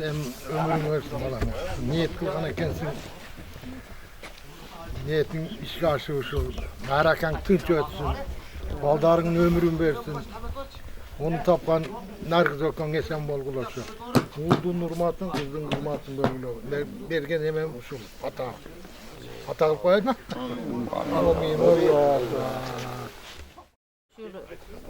ömrün versin balam. Niyet kılgan ekensin. Niyetin işe aşığı Marakan tınç ötsün. Baldarının ömrün versin. Onu tapan nargız okan esen bol bulaşır. Uğdun hurmatın, kızdın hurmatın böyle. Bergen hemen şu hata. Hata kılıp koyayım mı?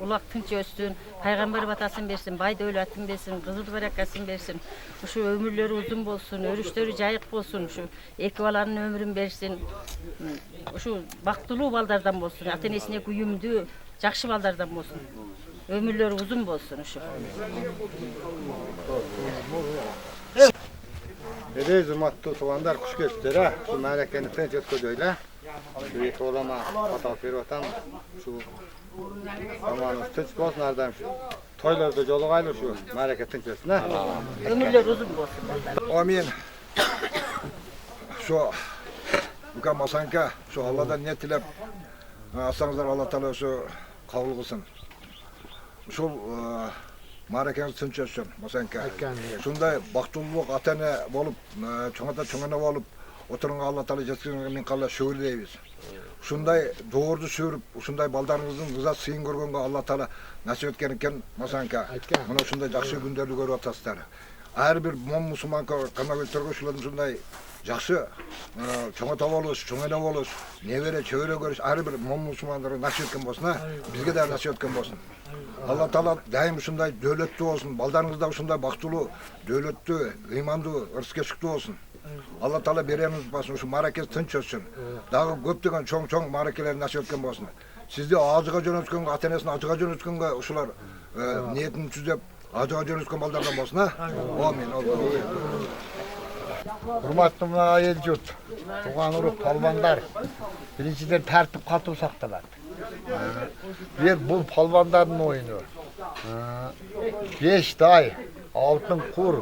Ulak tınç ötsün, paygamber batasın versin, bay devletin versin, kızıl berekasın versin. Şu ömürleri uzun olsun, örüşleri cayık olsun, şu ekvaların ömrün versin. Şu baktılığı baldardan olsun, atenesine güyümdü, jakşı baldardan olsun. Ömürleri uzun olsun şu. Ede hürmatlı tuğanlar kuş göster ha. Şu merakeni tınç ötközöyle. Şu iki olama atak verip atan şu zamanımız tınç olsun ardam şu. Toylarda jolu qaylı şu mereke tınç ötsün ha. Ömürleri uzun olsun. Amin. Şu Buka Masanka şu Allah'dan ne tilep asanızlar Allah Teala şu kabul kılsın. Şu Marakeniz tınç ötsün Masanka. Şunday baktululuk atene bolup çoğana bolup oturunga Allah Teala jetkinge men kalla şükür deybiz. Şunday doğurdu sürüp, şunday baldarınızın rıza sıyın görgenge Allah Teala nasip etken eken Masanka. Mana şunday jakşı günlerdi görüp atasızlar. Her bir mom musulman kana götürgü şuladın şunday jakşı çoğa tavalış, çoğa da bolus, nevere çöre görüş her bir mom musulmanları nasip etken bolsun ha. Bizge de nasip etken bolsun. Allah Teala daim şunday dövletli olsun. Baldarınızda şunday baktulu, dövletli, imanlı, ırskışıklı olsun. Allah Teala beremiz basın, şu marakez tınç ötsün. Daha köptügen çoğ marakeler nasip etken bolsun. Sizde ağzıga jönötken, atenesine ağzıga jönötken uşular niyetini tüzep ağzıga jönötken baldardan bolsun ha. Amin. Hurmatlı mına el jurt, tuğan uruk palvanlar, birinciden tertip katı saktalar. Bir bu palvanların oyunu. 5 day, altın kur,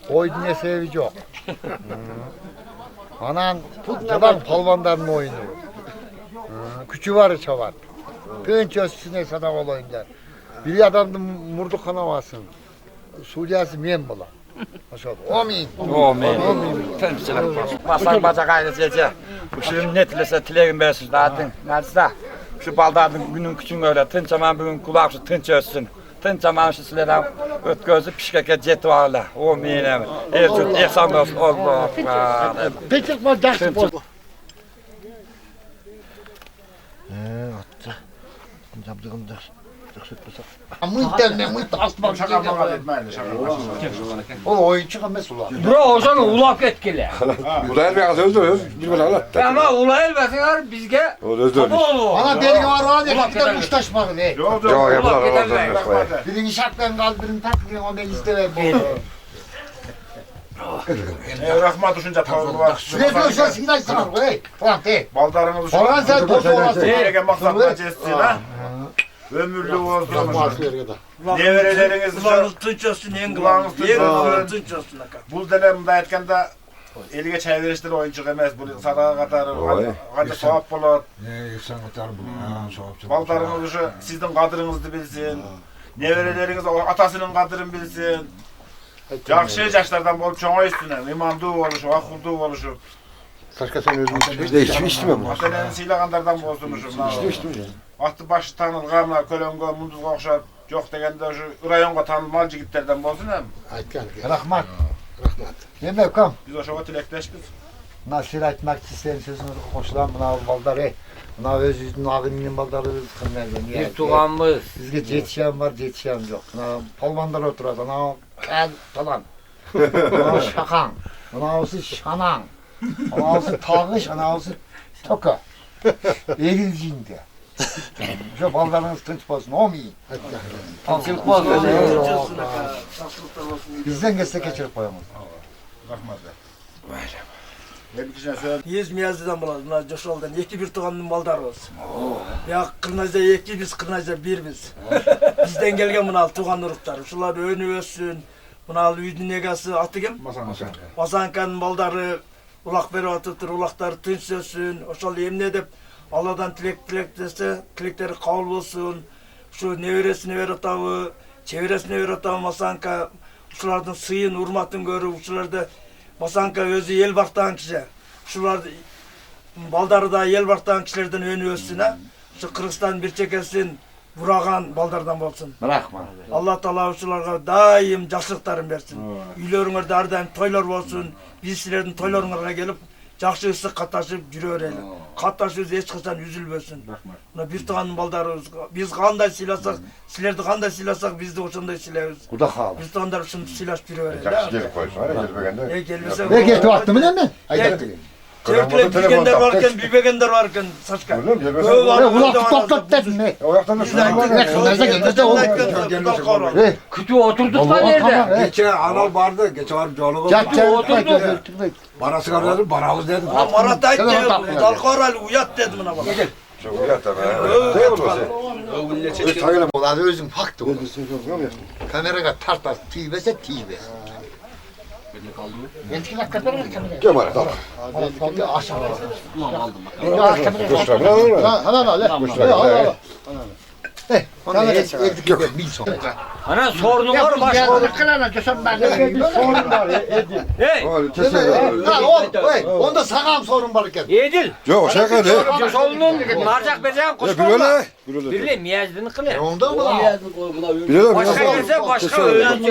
koydun esevi yok. Anan yılan palvanların oyunu. Küçü varı çavar. Tınç ötsüne sana ol oyunlar. Bir adamın murdu kanamasın. Suriyası men bulan. Amin. Amin. Temsilik olsun. Masan bacak ailesi gece. Şu netlese tileğin versin zaten. Nerede? Şu baldarın günün küçüğün öyle. Tınç aman bugün kulak şu tınç ötsün. Tınç aman şu sileden öt gözü pişkeke ceti varla. Amin. Ercüt ehsan olsun. Allah. Peki bu ders bu. Attı. Yaptığında. Mıyt asma o oyuncu kames ulan. Bura olsan ulak etkili. Ulayel bir az öldü, bir böyle anlattı. Ama ulayel versinler bizge Öldü. Ana belge var ya, bir de uçtaşmadı ne? Yok, yapılar. Birini şartlarını kaldı, birini takmıyor, o ben istemem. Rahmat düşünce tavırlı var. Süre dönüşen signal sana, hey, Fuat hey. Baldarınızı düşünce. Orhan sen dost olasın. Ege maksatına cestin ha. Ömürlü olsun. Nevereleriniz Kulağınız tınç olsun en Kulağınız tınç olsun. Bu dönemde etkende elige çay verişleri oyuncuk emez. Bu sadağa kadar hadi soğuk bulur. Baldarınız şu sizin kadrınızı bilsin. Nevereleriniz atasının kadrını bilsin. Yakşı yaşlardan bolup çoğu üstüne. İmandığı oluşu, akıldığı oluşu. Kaşka sen özün Biz de içtim mi? Atenenin silakanlardan bozulmuşum. İçtim. Atı başı tanılgamlar, kölöngo, munduzga okşar. Yok degende şu rayonga tanılmalı jigitlerden bozun hem. Rahmat. Yemek kam. Biz o şova tilekleşpiz. Nasir etmek isteyen sözünü koşulan buna balдар hey. Buna öz yüzünün ağının baldarı kımlardan. bir tuğanımız. Bizge jetşen var, jetşen yok. Buna palvanlar oturur, buna el falan. Buna şakan, buna olsun şanan. Buna olsun tağış, buna olsun toka. Eğilciğinde. Şu baldarınız tınç olsun, amin. Temsilik olsun. Bizden geçse geçirip koyamaz. Rahmat. Yüz miyazıdan bulalım. Bunlar Coşol'dan. Yeki bir tuğanın baldarı olsun. Ya Kırnaz'da yeki biz, Kırnaz'da bir biz. Bizden gelgen bunal tuğan ırıkları. Şular önü ötsün. Bunal üydün negası atı kim? Masankan'ın baldarı. Ulak beri atıtır, ulakları tınç ötsün. Oşal yemin edip Allah'dan tilek dese, tilekleri kabul olsun. Şu neveresini ver atavı, çevresini ver atavı Masanka. uşulardın sıyın, urmatın görüp, uşularda Masanka özü el baktan kişi. Şularda baldarı da el baktan kişilerden önü össün ha. Şu Kırgızstan bir çekesin, vuragan baldardan olsun. Bırakma. Allah Taala uşularga daim жақсылықтарын versin. Үйлеріңерде әрдайым тойлар болсын. Biz силердин тойларыңарга келип, жакшы ысык катташып жүрө берели. Катташыбыз эч качан үзүлбөсүн. Мына бир туугандын балдарыбыз, биз кандай сыйласак, силерди кандай сыйласак, bizди ошондой сыйлайбыз. Kuda kaldı. Бир туугандар ушинтип сыйлашып жүрө bereli. Жақсы келіп қойсын, келбегенде. Келбесе. Ne getir attı mı ne? Ayda gelin. Çörtüle bilgenler varken, bilmegenler varken Saçka. Oğlum, gelmese Köy var, Ulan orada var, toplat dedin mi? O yaktan da şuna var Bizden ya. Gelmezse gelmezse oğlum. Kütü oturduk da nerede? Geçe anal vardı, geçe var yolu Gel gel. Oturdu. Bana sigara dedim, baramız dedim. Ha Marat ayt Tamam, dedi, tamam. dalkar ali uyat dedi buna bana. Çok uyat da be. Değil mi Öz tayla Ulan özüm faktı o. Kameraya tartar, tüyvese tüyvese. Yetkiler kameraya kameraya. Kemal tamam. Aşağı. Kuşlar ne olur mu? Hala hala. Kuşlar. Onu evdeki bin son. Ana sorunu var başka. Kılana köşem ben de. Bir sorun var Edil. Hey. Ha o, onda sağam sorun var iken. Edil. Yok şey kaldı. Coşoğlu'nun marcak bezen kuş Bir öyle. Bir öyle. Birle miyazdını kılı. Onda mı lan? Bir öyle. Başka gelse başka öğrenci.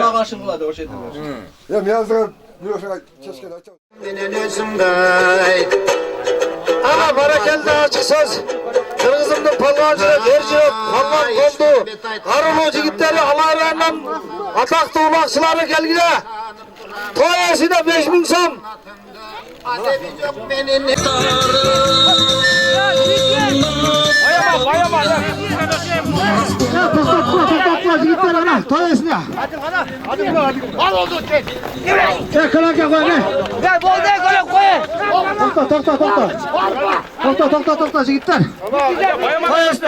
Ya miyazda bir öyle keşke açalım. Aha barakelde açık söz. Kırgızımdın palvancılığı, dercilik, palvan kondu. Karulu jigitleri alaylarından ataklı ulakçıları gelgide. Toyası da 5000 som. Topla jigitler ana. Toyasın ya. Hadi al oldu çek. Çek kılak koy ne? Gel bol de koy koy. Topla jigitler.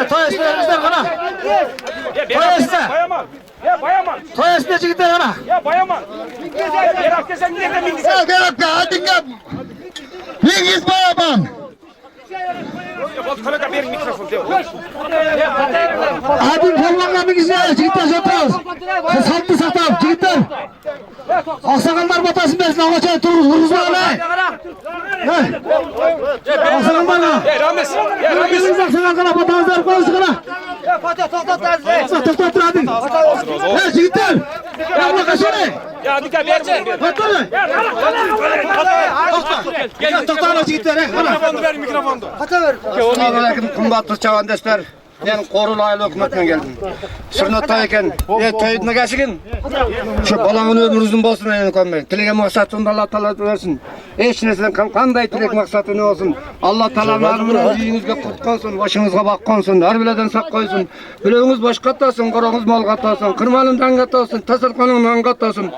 Toyasın elimizden kana. Toyasın. Toyasın jigitler ana. Gerek ya hadi gel. Bilgis bayaman. Adil formanla bilgisayar jigitler satıyoruz. Sattı satam jigitler. Aksakallar batasın versin amaçay turuz hırızma öyle. Aksakallar ha. Bilgis aksakallar batanızlar koyusu kana. Toktat hadi. Hey jigitler. Yapma kaşını. Ya dikkat verme. Battı mı? Gel toktat jigitler. Mikrofonu ver mikrofonu. Selamünaleyküm kımbatlı çavandesler. Ben Korul hükümetine geldim. Sırnatta eken, toyuduna geçkin. Şu balanın ömrünüzün bolsun elini koymayın. Tilege maksatında Allah Teala versin. Eş neslen kanday tilek maksatı ne olsun. Allah Teala narmını yüzünüzge kutkansın, başınızga bakkansın, her bileden sak koysun. Bileğiniz baş katasın, koronuz mal katasın, kırmalından katasın, tasarkanından katasın.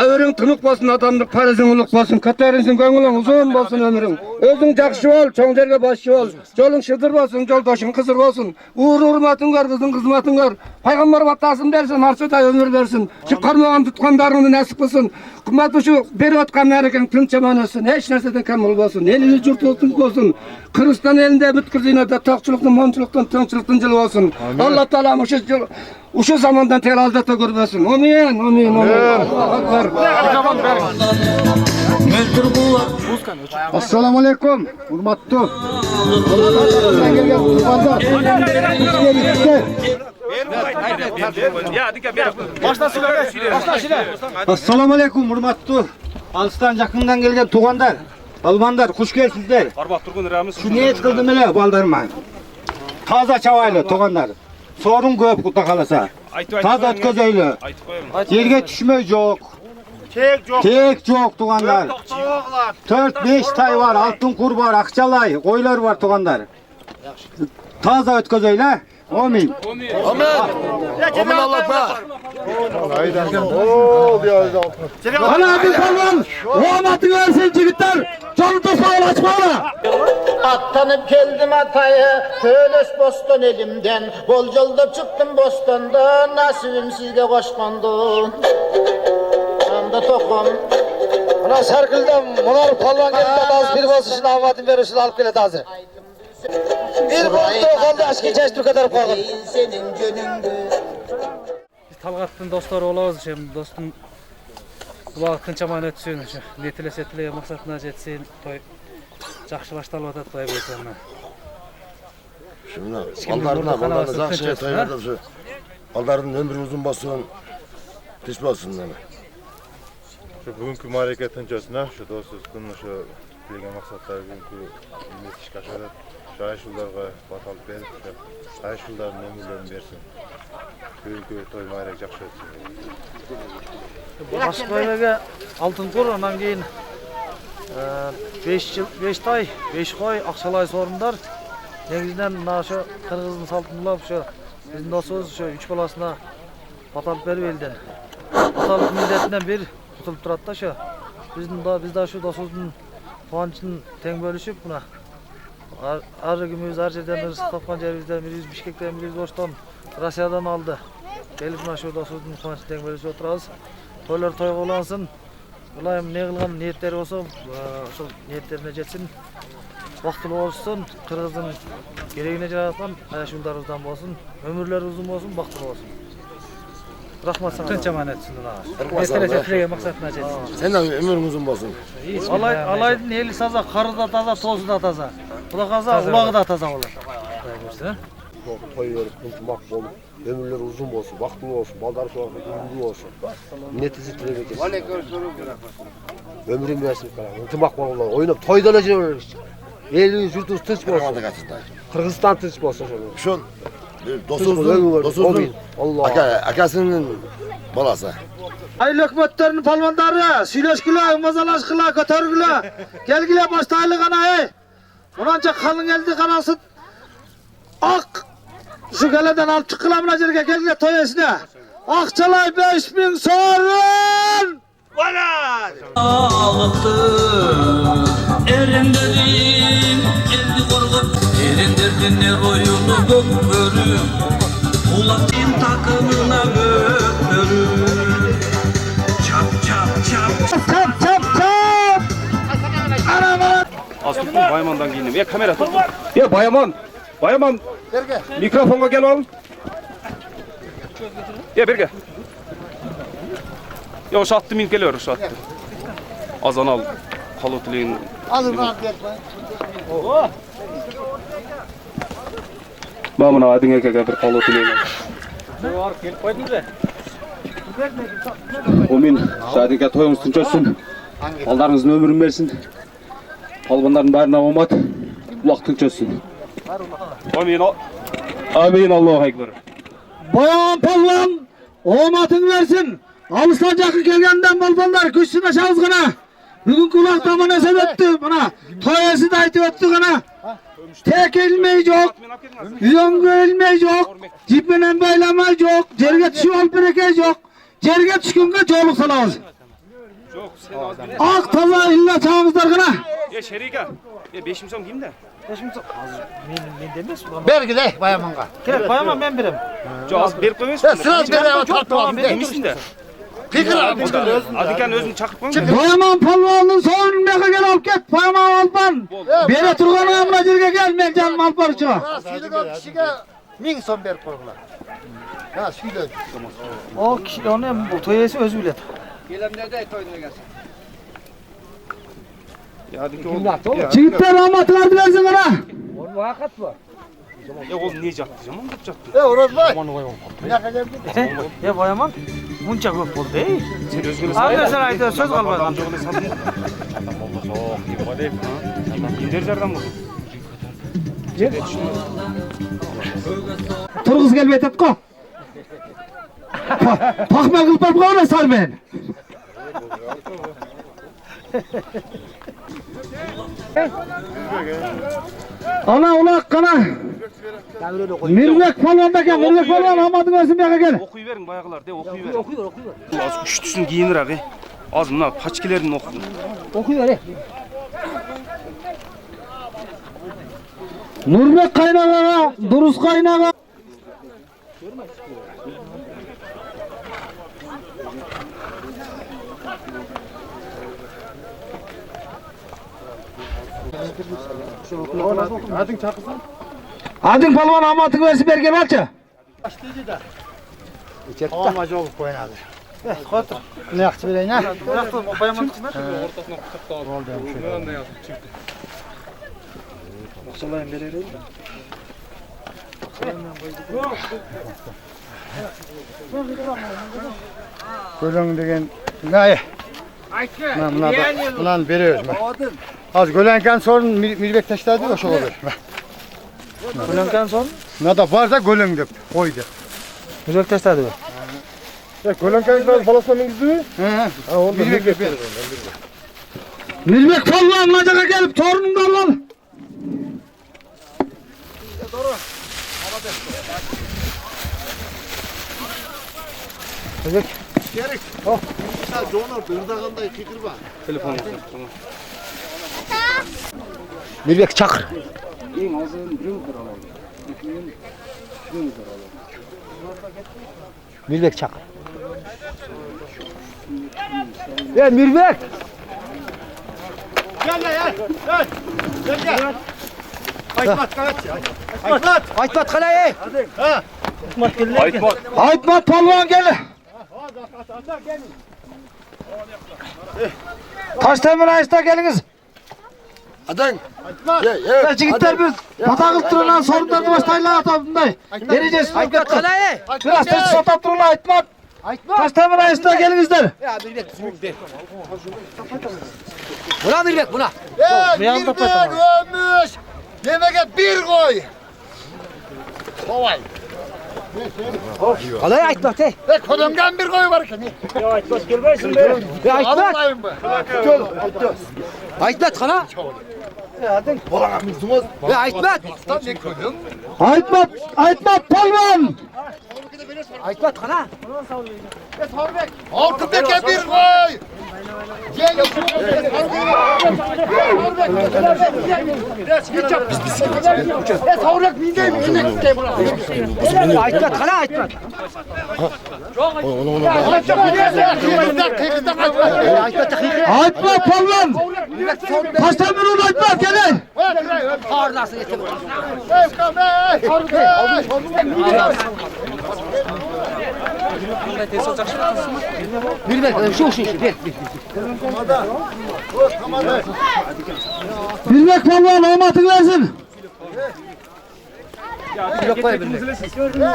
Ömrün tınık bolsun, adamlık parizin uluk bolsun, katerinsin göngülün uzun bolsun ömrün. Özün jakşı ol, çoğun жерге başçı ol. Jolun şıdır bolsun, joldaşın kızır bolsun. Uğur hurmatın var, kızın kızmatın var. Peygamber batasın versin, arşada ömür versin. Çıkarmagan tutkanlarını nasip kılsın. Kımmatı şu beri otkan erken tınç eman olsun. Hiç nerseden kamıl bolsun. Eliniz yurt olsun. Kırgızstan elinde bütkür zinada tokçuluktan, monçuluktan, tınçılıktan jıl olsun. Allah Teala uşu zamandan tel aldata görmesin. Amin, amin, amin. Assalamu alaikum. Hurmatlı. Ya dikkat ver. Başla söyle. Başla söyle. Assalamu alaikum hurmatlı. Alıstan yakından gelgen tuğandar. Almanlar, hoş gelsizler. Arbat Turgun Ramiz. Şu niyet kıldım hele baldarıma. Taza çavaylı tuğandar. Sorun köp kutta kalasa. Taza ötközöylü. Yerge düşme yok. Tek yok tuğandar. 4-5 tay var, altın kur var, akçalay, koylar var tuğandar. Taza ötközöyle. Amin. Amin Allah be. Ana bir kalın. Rahmatı versin jigitler. Canıta sağ ol açma ona. Attanıp geldim ataya, köylös bostan elimden. Bol yolda çıktım bostandan, nasibim sizge koşkandı. Anda tokum. Buna sarkıldım, munar palvan geldi az bir basışın avadım verirsin alıp gele hazır. Bir bostu kaldı aşkı çeşitli kadar korkun. Senin gönlündü. Talgat'ın dostları olağız şimdi dostum Kulağı tınçaman ötsün, netilese tilege maksatına jetsin, toy жақсы башталып атат той бойсана. Şimdi ballarına zakşıya tayarda şu. Balların ömrü uzun basın. Tiş basın yani. Şu bugünkü mareket tınçasına, şu dostuz kınlı şu bilgen maksatlar bugünkü metiş kaşarat. Şu ayşullarga batalıp berip, şu ayşulların ömürlerini bersin. Bugünkü toy mareket jakşı ötsün. Başkoylarga altın kur, ondan keyin 5 tay, 5 koy, akçalay sorunlar. Negizden şu Kırgız'ın saltınlap şu bizim dostumuz şu 3 balasına batalıp berip elden. Batalıp milletinden bir tutulup turат da şu. Biz de şu dostumuzun tuğançını teң bölüşüp buna. Ar günümüz her yerden rızık tapkan yerimizden biriyiz, Bişkek'ten biriyiz, Oş'tan, Rusya'dan aldı. Gelip buna şu dostumuzun tuğançını teң bölüşüp oturarız. Toylar toy olansın. Ulayım ne kılgan niyetleri olsa, şu niyetlerine jetsin. Vaxtılı olsun, Kırgız'ın gereğine жаратқан ayашылдарыбыздан болсын, ömürleri uzun olsun, vaxtılı olsun. Rahmat sana. Tınçaman etsin ulan. Meselesi tilege maksatına jetsin. Sen de ömrün uzun basın. Alaydın eli saza, karı da taza, tozu da taza. Ula kaza, ulağı da taza olur. Toy verip kıntımak olup, ömürleri uzun olsun, vaktılı olsun, baldarı sonra ünlü olsun. Netizi tilege geçsin. Ömrün versin falan. Kıntımak olurlar. Oynayıp toydan önce ölürüz. Eliniz yurtunuz tınç olsun. Kırgızistan tınç olsun. Şu dostuzun akasının balası. Hayırlı hükümetlerin palvanları, süleşküle, mazalaşkıla, kötörgüle, gelgile baştaylı kana ey. Onanca kalın geldi kanası. Ak, şu geleden alıp çıkılamına jerge gelgile toyesine. Akçalay 5000 sorun! Valar! Erenderim, eldi korkup, erenderdinler oyunu gökbörüm. Ulatayım takımına gökbörüm. Çap çap çap. Çap çap çap! Araba! Az tuttum Bayman'dan giyindim. Ya kamera tut. Ya Bayaman! Bayaman! Mikrofona gel oğlum. Ya Berge. Ya o şattı min geliyor o şattı. Azan al. Kalotliğin. Mamına adın erkek bir kalotliğin. Omin, şadike toyunuz tınç olsun. Ballarınızın ömrün versin. Palvanların barına omat. Ulaq tınç olsun. Amin. Amin Allahu Ekber. Bayan palvan, omatın versin. Alıstan yakın gelgenden balballar güçsüne şavızgına. Bugün kulak tamam esed öttü bana. Toyası da aytı öttü gana. Tek ilmeği yok. Yüzöngü ilmeği yok. Cipmenen baylamay yok. Cerge tüşü ol bereke yok. Cerge tüşkünge çoğuluk salağız. Ak taza illa çağımızlar gana. Ya Şerika. Ya 5 milyon kimde? 5 milyon. Men demes. Bergile Bayaman'a. Gerek Bayaman ben birem. Az berip koymuş. Söz bere tartma. Demişsin de. Adikan özünü çakıp koyun. Bayaman palvanın son meka gel alıp get. Bayaman alpan. Bere turgan ayamına jerge gel. Men canım alpar çığa. Süylüğün kişiye 1000 son berip koydular. Ha süylüğün. O kişi onu toyesi öz bilet. Gelemlerde toyuna gelsin. Ya hadi ki oğlum. Çiğitler rahmat verdilersin gana. Oğlum bu hakikat bu. Ya oğlum niye caktı? Zaman mı caktı? Orası var. Ya Bayaman muncha köp boldu ey. Sen özgürlüğü Abi sen aytır söz kalmagan. Amcağını saldın. Allah çok iyi bade. Gider jardan bu. Turguz gelbet et ko. Pakmel kılıp alıp koyuna sal ben. Ana ulak kana. Mirbek palvandaki Mirbek palvan Ahmet'in versin beka gel. Okuyuverin bayağılar de okuyuverin. Okuyor. Az üşütüsün giyinir abi. Az mı paçkilerini okudun. Okuyuver. Nurbek kaynağa, Duruz kaynağa. Adın palvan Ahmet'in versin berge balça. Almaca olup koyun abi. Kotur. Ne yaxshi berayın ha? Bıraktım, koyamazsınlar. Ortasına kutup dağıtıp. Oldu hem şöyle. Bundan da yazıp çıktı. Akşalayın vereyim. Gölün degen ne? Bundan veriyoruz. Az gölenken sorun Mirbek taşladı o şey olur. Gölönken son? Ne da varsa gölün dep koydu. Mirbek taşladı. Ya Gölenken'den falasına mingizdi mi? He. Onda Mirbek Mirbek palvan macaga gelip torunum da lan. Mirbek. Gerek. Oh. Mesela Jonor dırdağında fikir var. Telefon. Tamam. Mirbek çakır. En azın cümdür alalım. İkinin cümdür alalım. Mirbek çakır. Ya Mirbek. Gel gel gel. Gel gel. Aytmat kaç. Aytmat. Aytmat kaleye. Ha. Aytmat. Aytmat palvan gel. Taştemir ayısta geliniz. Adan. Ya çocuklar biz patakıl tırılan sorunlarını başlayla atabınday. Vereceğiz. Aytmat kaleye. Biraz tez satat tırıla Aytmat. Taştemir ayısta gelinizler. Ya Mirbek sümükte. Buna Mirbek buna. Mirbek ölmüş. Yemeğe bir koy. Kovay. Kalaya Aytmat he. Kodumdan bir koy var ki. Ya Aytmat gelmeysin be. Ya Aytmat. Alayım mı? Aytmat kana. Ya Aytmat. Aytmat, Aytmat palvan. Aytmat kana. Altındaki bir koy. Aytmat kana Aytmat. Aytmat palvan. Taştemir Aytmat gelin. Ağırlarsın yeter. Mirbek şu ver. Mirbek palvan olmatın versin.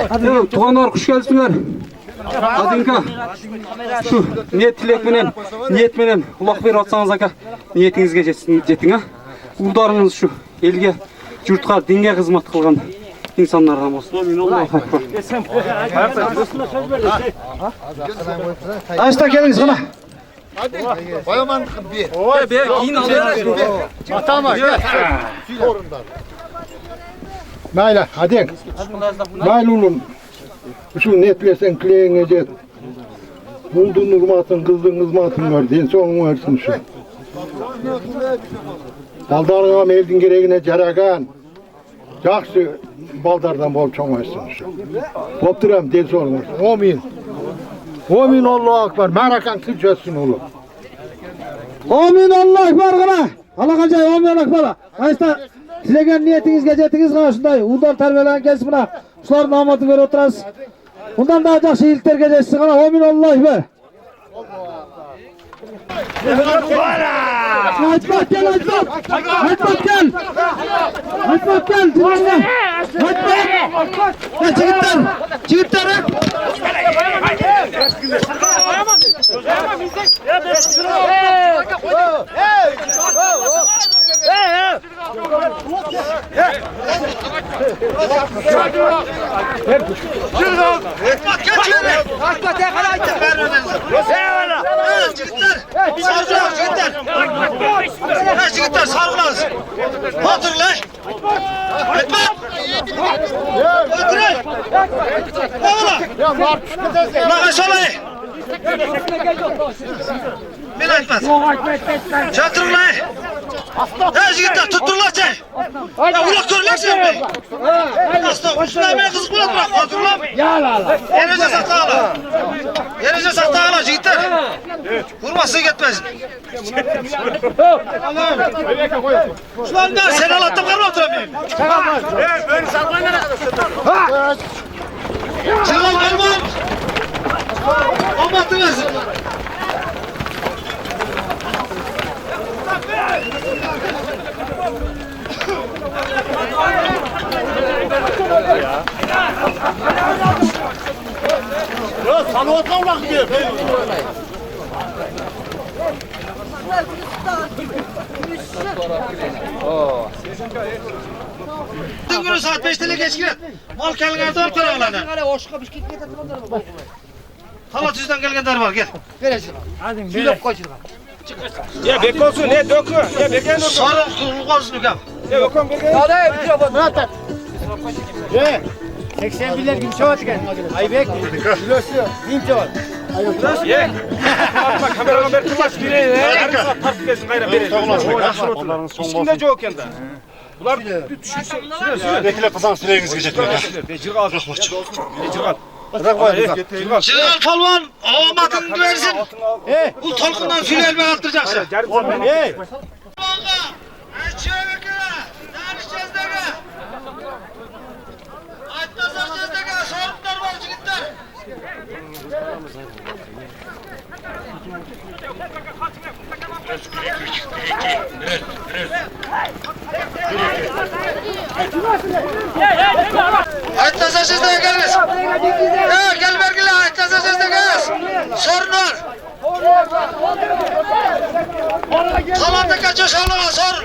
Hadi tuğanlar kuş gelsinler. Adinka. Şu niyet tilek menen ulak verip atsanız aka niyetingizge jetin ha. Uldarınız şu elge, yurtqa, dinge hizmet kılgan insanlardan olsun. Allahu akbar. Ayısta geliniz sana. Hadi. Koyaman bir. Oy be keyin alıyoruz. Atama gel. Mayla hadi. Mayla oğlum. Şu netlesen kileğine jet. Buldun hizmatın, kızdın hizmatın var. Den soğun versin şu. Baldarına meldin gereğine caragan. Yaxşı baldardan bol çoğun versin şu. Bopturam den soğun versin. Amin. Amin Allahu Akbar. Merakan tüccatsın oğlum. Amin Allah ekber. Allah kacay amin ekber. Ayısta tilegen niyetiniz gecetiniz karşınday. Uldar terbiyelen gelsin buna. Şuların amatı ver oturasın. Bundan daha çok şeylikler gecetsin. Amin Allah ekber. Aytmat gel Aytmat. Aytmat gel. Aytmat gel. Aytmat. Ya çigitler. Çigitler sarılaz. Otur lan. Etmem. Otur lan. Oğlum. Lan aşağılayı. Ben etmez. Çatır lan. Ya çigitler tuttur lan sen. Ya ulak dur lan sen be. Asla uçuna beni kızık bırak bırak. Otur lan. Yerece sakla hala. Yerece sakla hala çigitler. Vurması gitmesin. Şuan ben seni alattım karma oturamıyorum. Beni saklayın. Çıkın kalmam. Olmadınız. Ya salavatla ulan gidiyor. Dün günü saat 5'te geçkin. Mal kelgardan paralarını. Halat yüzden gelgenler var gel. Ya bek olsun, ne dökü. Ya beken dökü. Sarı kuluk olsun hüküm. Ya okum beken. Hadi mikrofon Murat. Ye. 81'ler gün çoğu atken. Aybek. Kilosu 1000 çoğu. Ye. Atma kameraman bir kulaç biri. Harika tartıp gelsin gayra biri. İçkinde çok kendi. Bunlar düşürse. Bekle kızan sileğiniz geçecekler. Becirgal. Becirgal. Çırgal palvan alamatını versin. Bu tolkundan fili elme attıracaksın. Ye. Aytmasa siz de geliniz. Gel vergile aytmasa siz de geliniz. Sorun var. Talanda kaçış olma sorun.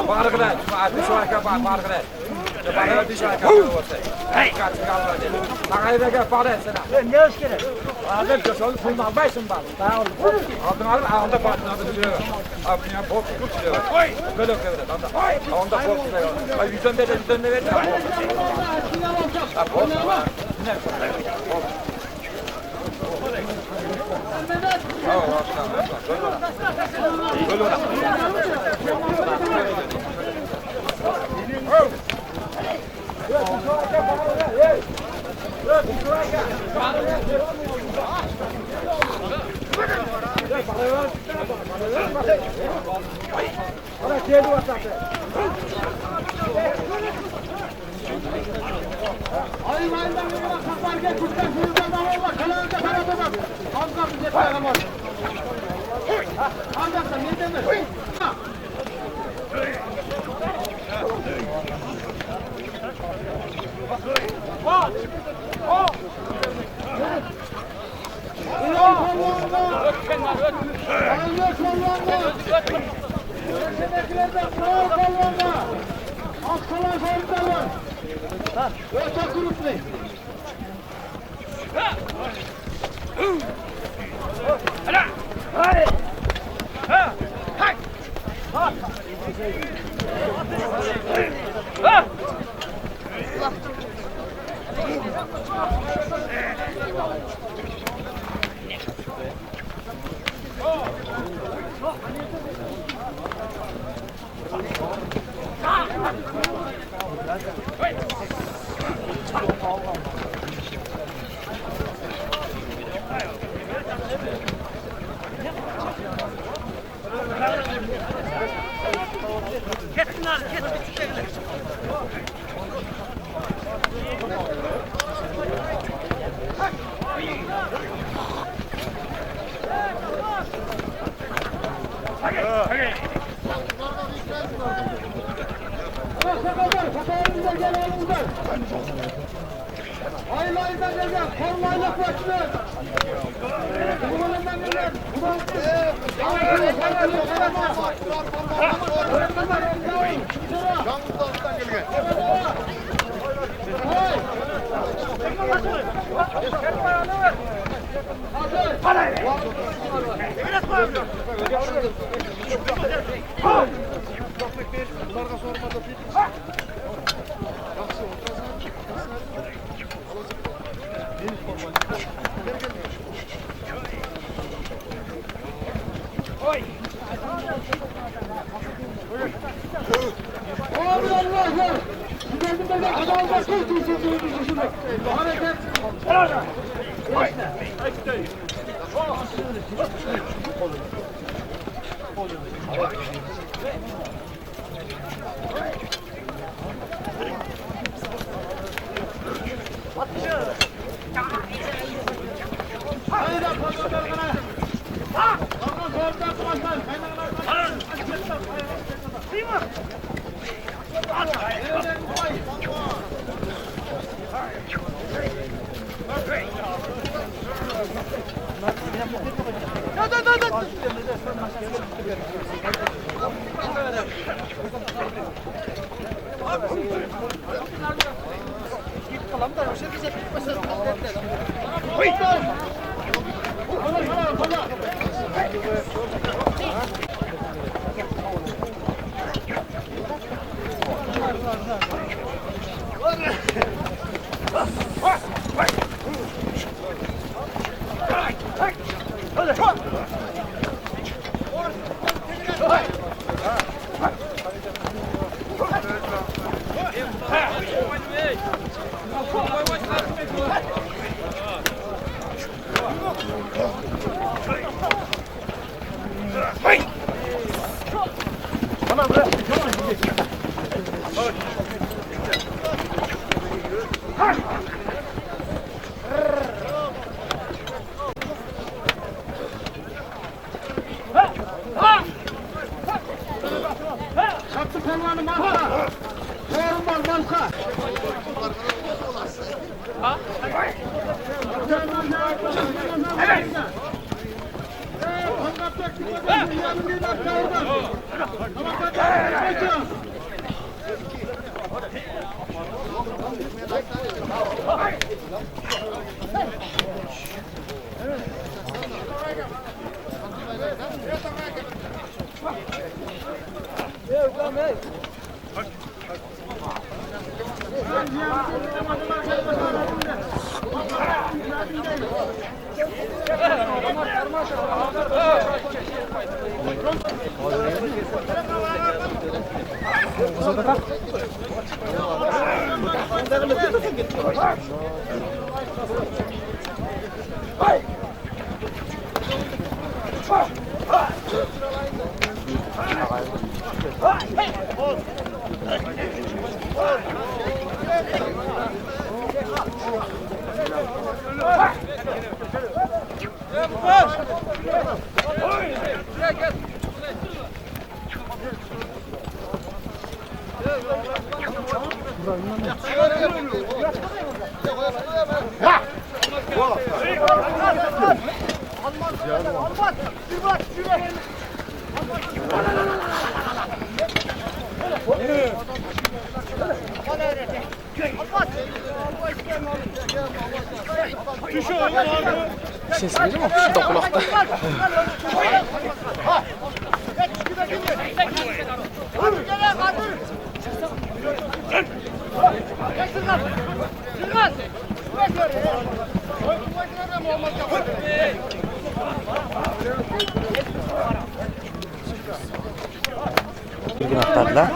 Bağırgılar. Şu arka bağırgılar. Bağırgılar bir arka. Hey, kaç kalmadı. Bakayım da gel para etsene. Ne hoş geldin. Ağzın köşeyi pulunu almaysın bak. Aldın ağında partını adı biliyor. Abi ya bok tutuyor. Böyle kıvırdı. Ağında bok tutuyor. Ay yüzden de verdi. Bok. Ne? Bok. Kettin abi, kettin. Aylardan geleceğim, kormayla koşuyor. Kumandan geleceğim, Çattı pelvanı marka. Sorun var marka. Ses verir mi? Şu da kulakta. Bir gün atladılar.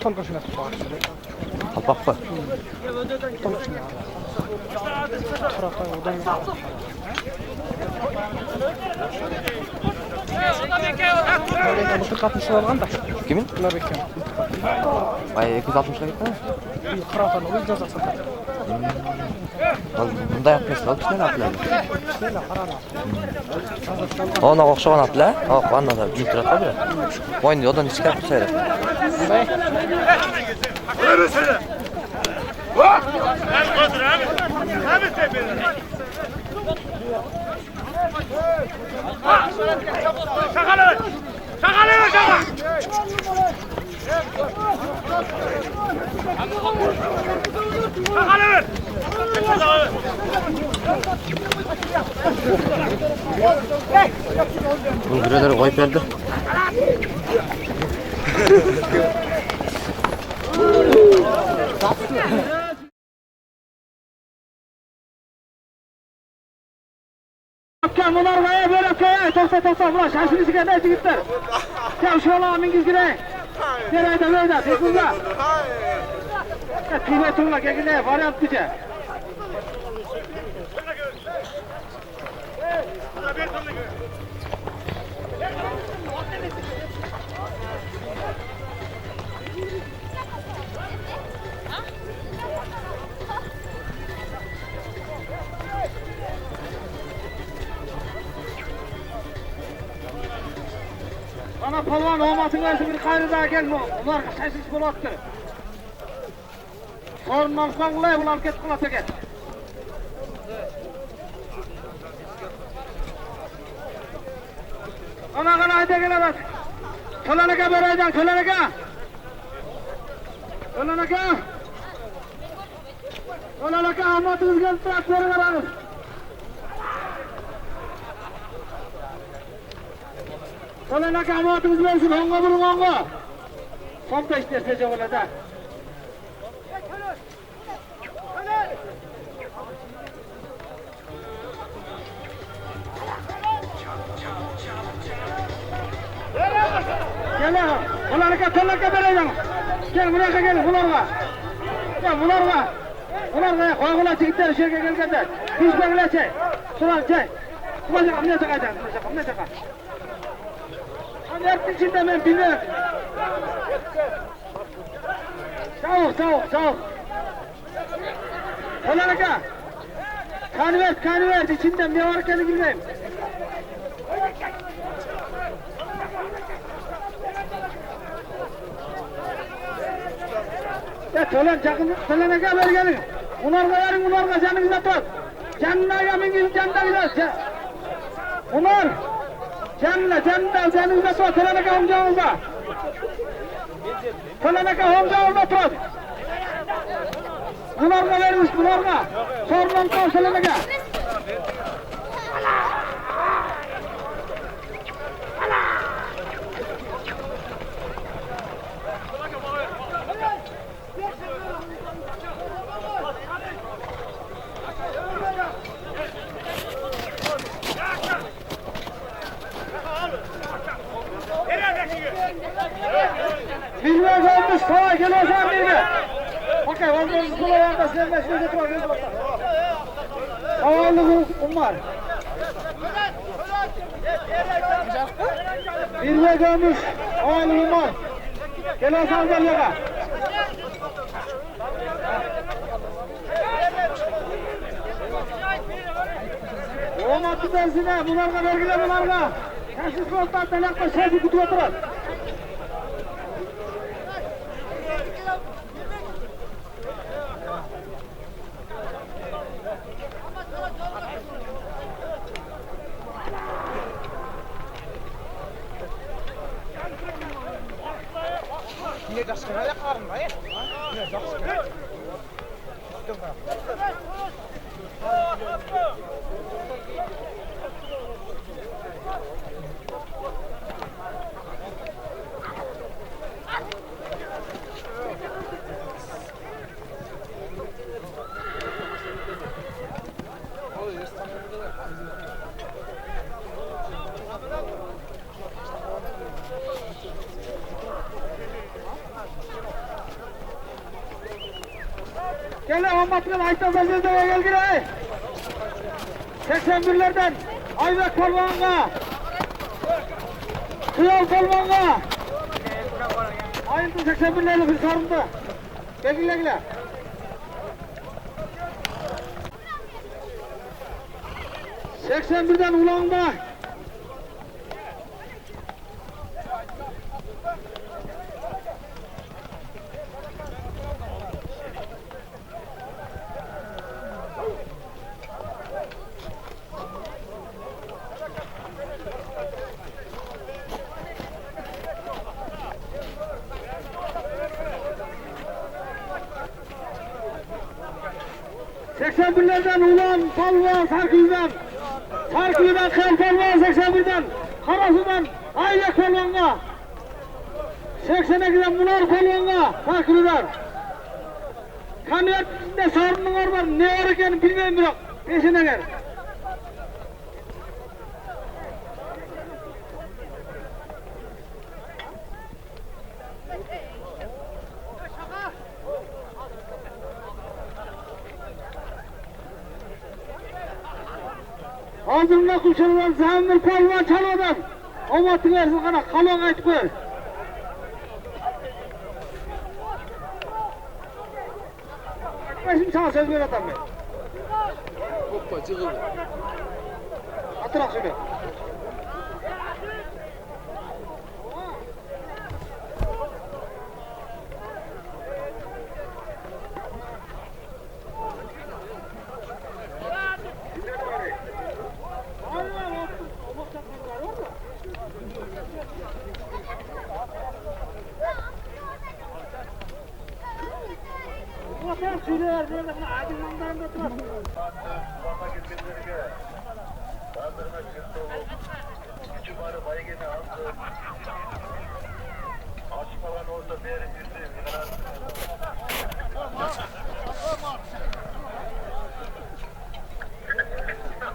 Tam başına. Kapak var. Mısır katmışlar olgan da. Kimin? Bunlar bekliyor. Ay 260'a gitti mi? Bir kıratan oluyor cezası. Bunday yapmasın, kishnalar atlar. Ona o'xshagan atlar, vannada jim turadi bir. Moyni yo'ldan chiqarib qo'yadi. Bu birader qo'yib berdi. Bunlar kaya böyle kaya tosta ulan şaşırıcı kadar yigitler. Gel şu ola mingiz girey. Nerede böyle tekuzla. Kıymetullah gegine varyant diye. Ana palvan olmasın versin bir gayrı daha gelme. Ular şaşırış bulattır. Sorundan sonra ulan ket kılasa get. Ana haydi gel bak. Köleneke vereceğim köleneke. Köleneke amatınız gelip traktörü aranız. Köleneke amatınız versin honga bulun honga. Son da isterse öyle de. Gel köleneke vereceğim. Gel buraya gel bularga. Gel bularga. Bularga koygular çekitler şerke gelgenler. Hiç bekle çay. Sulan çay. Kumacak ne çakacak? Ne çakar? Hani içinde ben bilmiyorum. Sağ ol. Köleneke. Kan ver. İçinden ne var kendi bilmeyim. Tölen çakın, köleneke ver gelin. Bunlarga verin, bunlarga canınıza tut. Canına mingiz canına gider. Bunlar canınıza tut. Köleneke homcağınızda. Köleneke homcağınızda tut. Bunlarga vermiş, bunlarga. Sorundan tut köleneke. Bilmez olmuş, sağa gel o zaman bilme. Bakay, onların kulalarında sevmesine götürüyor. Havalı umar. Bilme görmüş, havalı umar. Gel o zaman gel yaga. Olmadı dersine, bunlarga vergile bunlarga. Yaşlı koltuğa telakla şeydi kutu oturur. Ne daşkına yakarım dayı. Ne daşkına. Gel Ahmet'in Aytan Zazilde'ye gel gire. 81'lerden Ayberk Polvan'a, Kıyal Polvan'a. Ayıntı 81'lerle bir sorundu. Gel. 81'den Ulan'da. Birlerden Ulan Palvan Sarkılı'dan Kıl Palvan 81'den Karasu'dan Aydek Palvan'a 82'den Munar Palvan'a Sarkılı'dan Kaniyet'inde sarının var ne var eken bilmem bırak peşine gel. Ağzımda kuşarılan Zamir Palvan Çalo'dan Omatı versin kana kalon aytıp koy. Şimdi sana söz ver adam ben. Hoppa çıkıldı. Atırak söyle.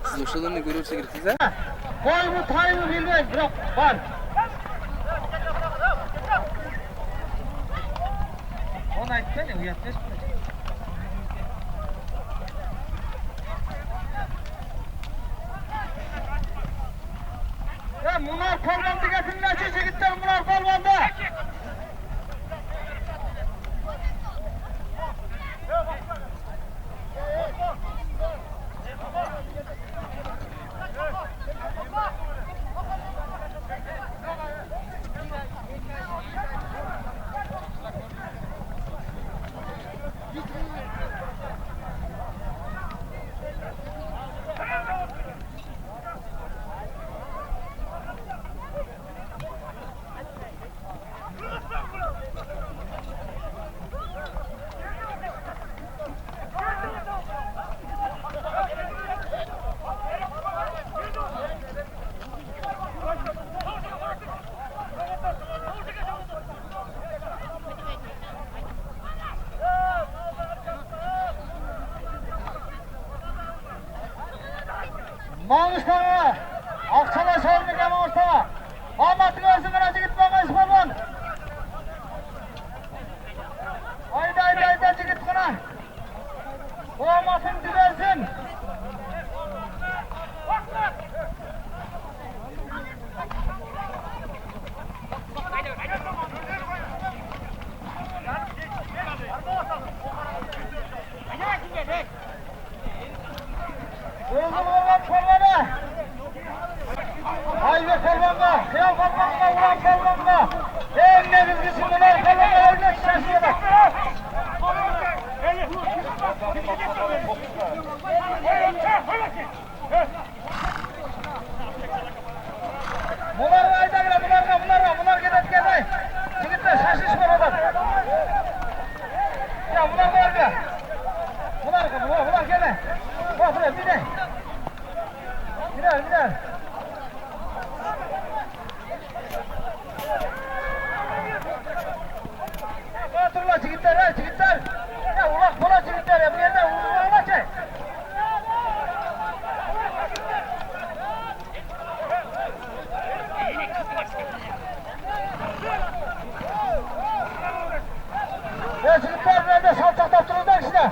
Siz uşalarını görürse girsiniz ha? Koy mu tay mı bilmez bırak var. Ona gitsene uyatmış mı? Ya Munar Palvan'da getirin açıcı gittiler Munar Palvan'da. Mağustava, Akçala Şehir'de Mağustava, Ahmet'in özü aracı gitme Mağustava Palvan. Haydi git kına. Bu Ahmet'in düzelsin. Haydi Palvan'da, Kıyal Palvan'da, Ulan Palvan'da. En negizlisi Munar Palvan'da örnek şaşırdı. Munar ayda bile, Munar gidet gelmeyin. Çigitler şaşışma oradan. Ya Munar var ya. Munar gelme. Bak buraya bir de. Gider. Oturla çigitler. Ya ulak pola çigitler ya. Bu yerde ulak çay. Ya çigitler nerede salçakta dururlar işte.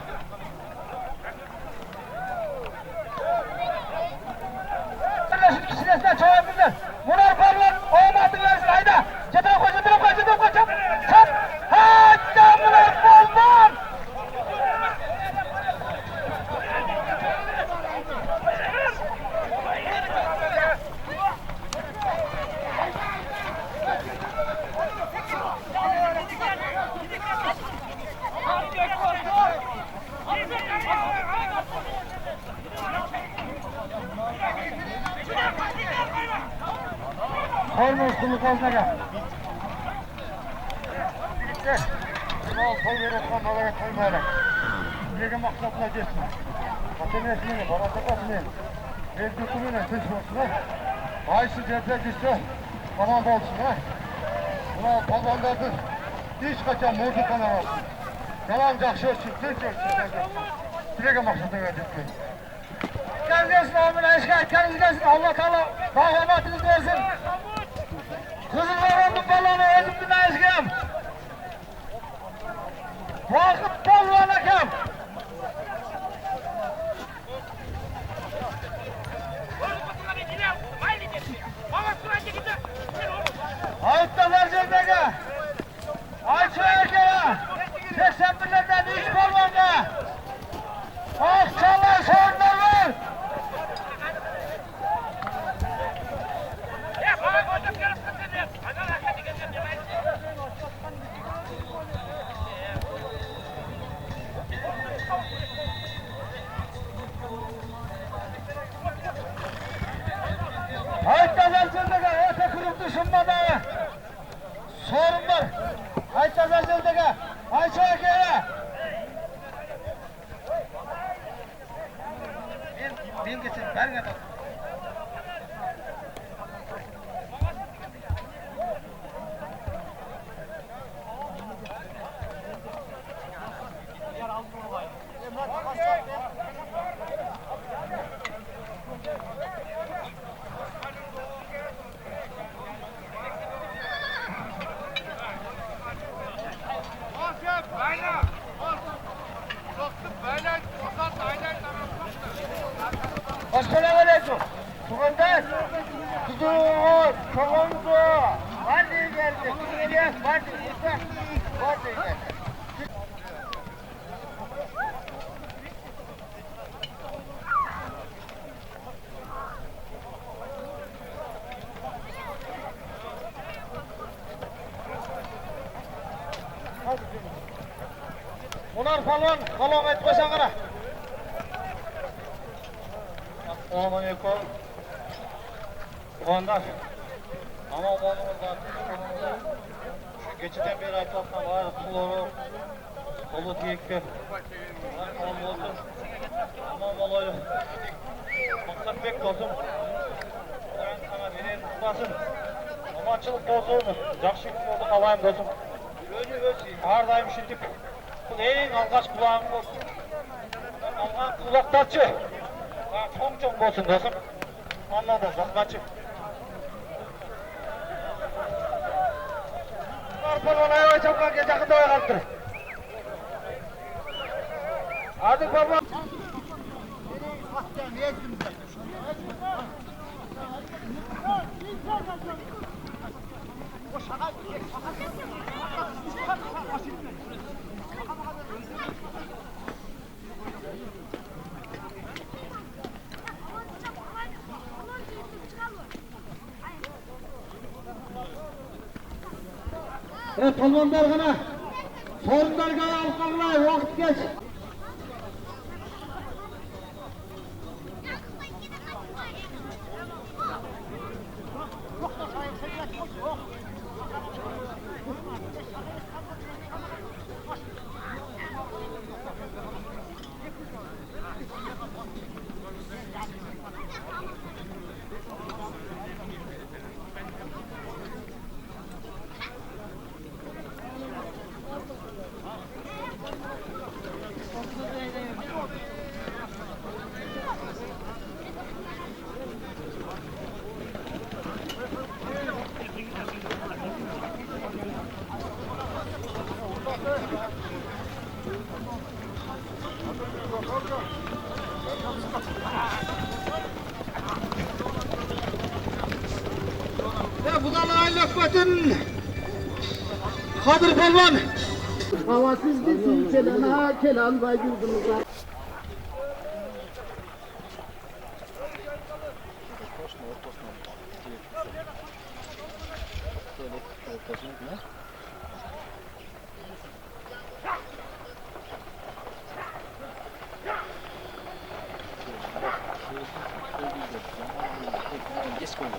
Sinesine çağırdılar. Munar Palvan, Ahmet'in versin hayda. Çetin koy. Çap. Hatta Munar Palvan. Hormuz kulu kalmaga. Birlikte. Mal kol verirken malaya koymayarak. Bilege maksatla geçme. Atenesini, baratakasını. El tutumuyla kış olsun ha. Ayşı cephe düşse tamam olsun ha. Buna balonlardır. Hiç kaçan mevcut kanal. Tamam jakşı olsun, kış olsun. Bilege maksatla verdik. Gelsin amına eşkal, gelsin Allah Teala rahmetiniz versin. Kızıl varandım balonu özümdün eşkam. Vakıf bol vanakam. Ayıptalar cebege. Ayçı erkeğe. 81'lerden 3 balonda. Akçalar sorunlar var. Ayıptalar cebege. Öte kurup düşünmede. Sorun var. Ayıptalar cebege. Ayçı erkeğe. Ben geçin, ben geçin. Assalamualaikum. Tuhanlar, kuzuğun, çoğundu. Var diye geldi. Kuzuğun, var diye geldi. Var diye geldi. Ular falon etmesen kara. Assalamualaikum. Tuhanlar. Ama oğlumuzdan, şu geçiden beri aytlatma var, suları, kolu tiyekki. Tamam olsun. Tamam olayım. Maksat bek olsun. Ben sana vereyim tutmasın. Amançılık olsun. Jakşılık oldu kalayım dostum. Ardayım şimdi. Bu en algaç kulağım olsun. Algan kulaktaçı. Çok olsun dostum. Anladın zakkaçı. Arpalan ayağı çapkan geçakı da kalktır. Hadi baba. Evet, palvanlar gana. Sorunlar gana alkanlar, vakit geç. Ya bu da layık batın. Kadir Palvan. Havasız desin kelana kelan vacudumuza. Geç koyuyor.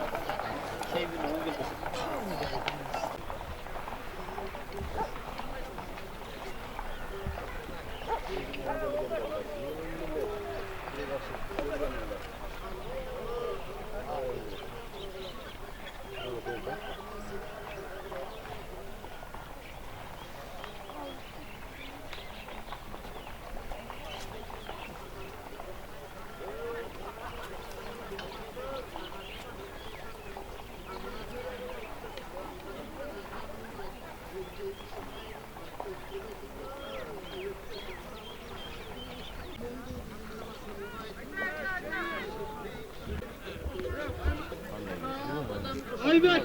Aybek!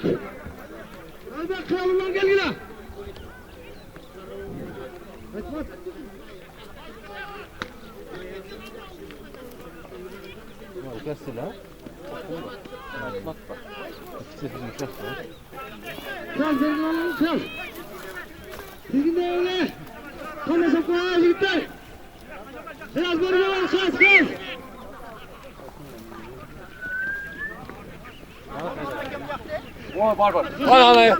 Aybek kralından gel yine! Etmet! Kral senin oğlun kral! Sizin de öyle! Konuşup koyar yigitler! Biraz bölge var kral! Oy var. Vay anayı.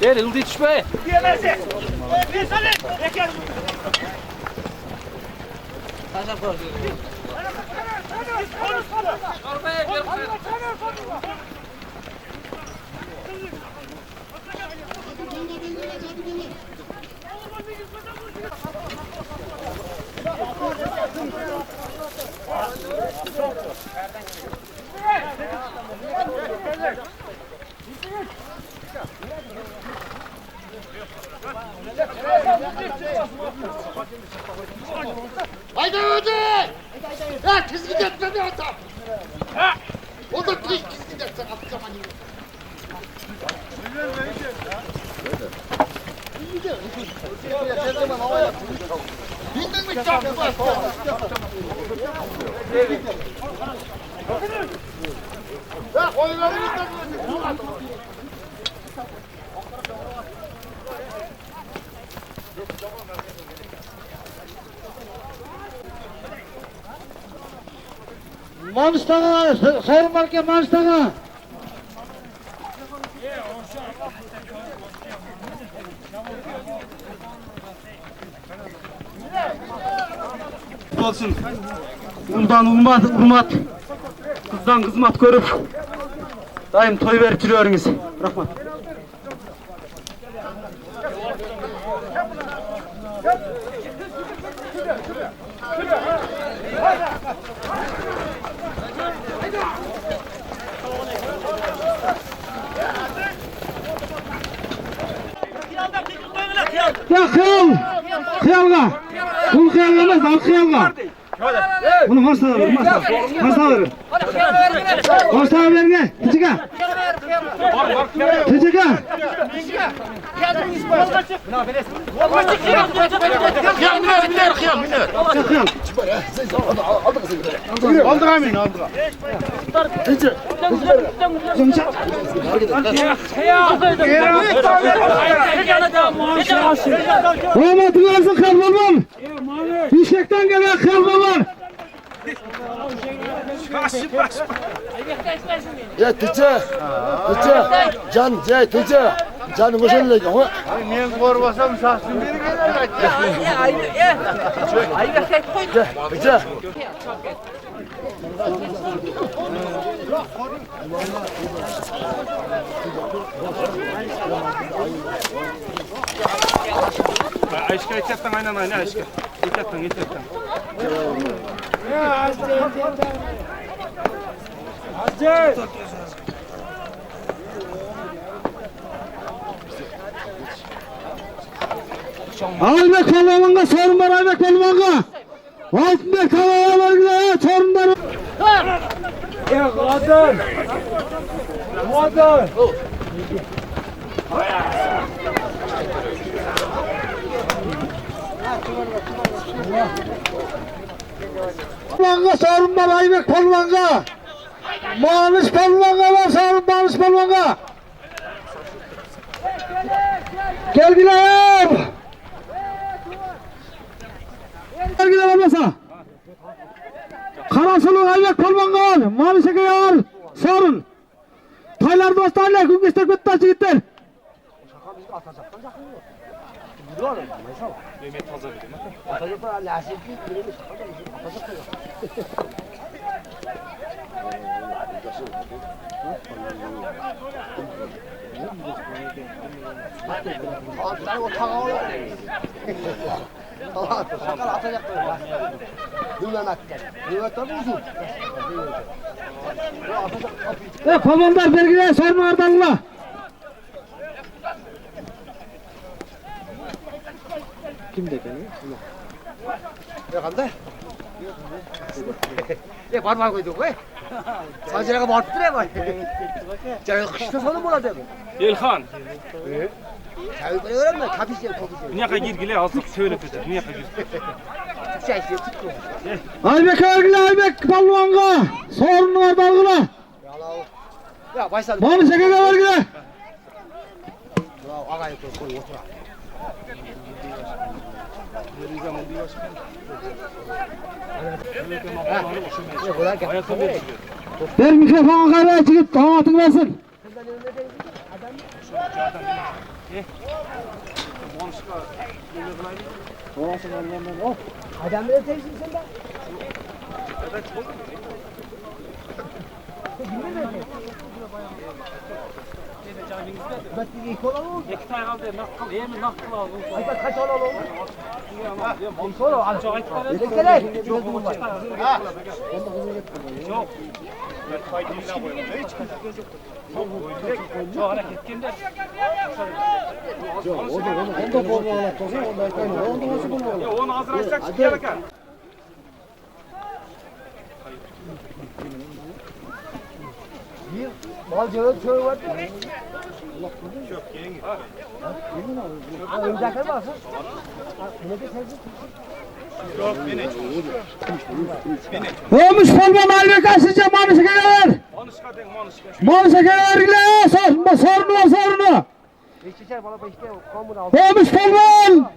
Ver, ıldı yetişme. Haydi öde! Ya kız gideceksin ne atam? O da kız gideceksin at zamanı. Bindin mi çarpı bak? Ya koyunları gideceksin. Manstağa, sorun var ki Manstağa. Olsun. Undan urmat, kızdan kızmat görüp daim toy verip yürüyorsunuz. Rahmat. Ya khiyalga. Bu khiyallamaz, al khiyalga. Bunu Manstağa ver, Manstağa ver. Manstağa verge, Tücüka. Tücüka. Aldık amin, aldık. Tücü. Rahmetli olsun kalmamam. Bişek'ten gelen kalmamam. Ya tücü. Can, tücü. Canım hoşuna gidiyor. Men korbasam şahsın biri gelir. Tücü. Aşka etetten aynen aşka. Etetten. Aybek Palvan'a sorun var Aybek Palvan'a. Altınbek Palvan'a sorun var. Ya kadın. Kadın. Palvan'a sorun var Aybek Palvan'a. Manuş Palvan'a var sorun Manuş Palvan'a. Gel Gülayım. Gel Gülayım olmasa. Asılın Aybek Palmangal, Mami Şeker, sorun. Toylar dostlarla gün geçtik bitti yigitler. Palmanlar belgile sorma ardalına. Kimde beni? Qanday? Barmay qo'ydik qo'y. Sanjiraga borib turay. Joy qishda sonu bo'ladi. Elxon. Choy beraverami? Kapishga to'g'ri. Bu yoqqa girgile hozir so'rab o'tadi. Bu yoqqa gir. Aybek belgile Aybek Palmanga sorun ardalına. Ya Baysal. Mami Şeker'e belgile. Bravo, ağayı koy otur. Bir mikrofon kahve çıkıp damatın versin. Adam bile teyzin sen de. İki tane kaldı. Nakıl, yemin nakıl aldım. Kaç olalım? Yok. Çok hareket kimde? Onu hazır açsak çıkıyor bakar. Mal cevap şöyle var. Çok yeni. Oyuncaklar mı alsın? Yok beni. Olmuş Palman Aybek Aslıca Mami Şeker'e. Manışka den manışka. Mami Şeker'e vergile sorunu. Beşiktaş bala beşte komun aldı. Olmuş Palman.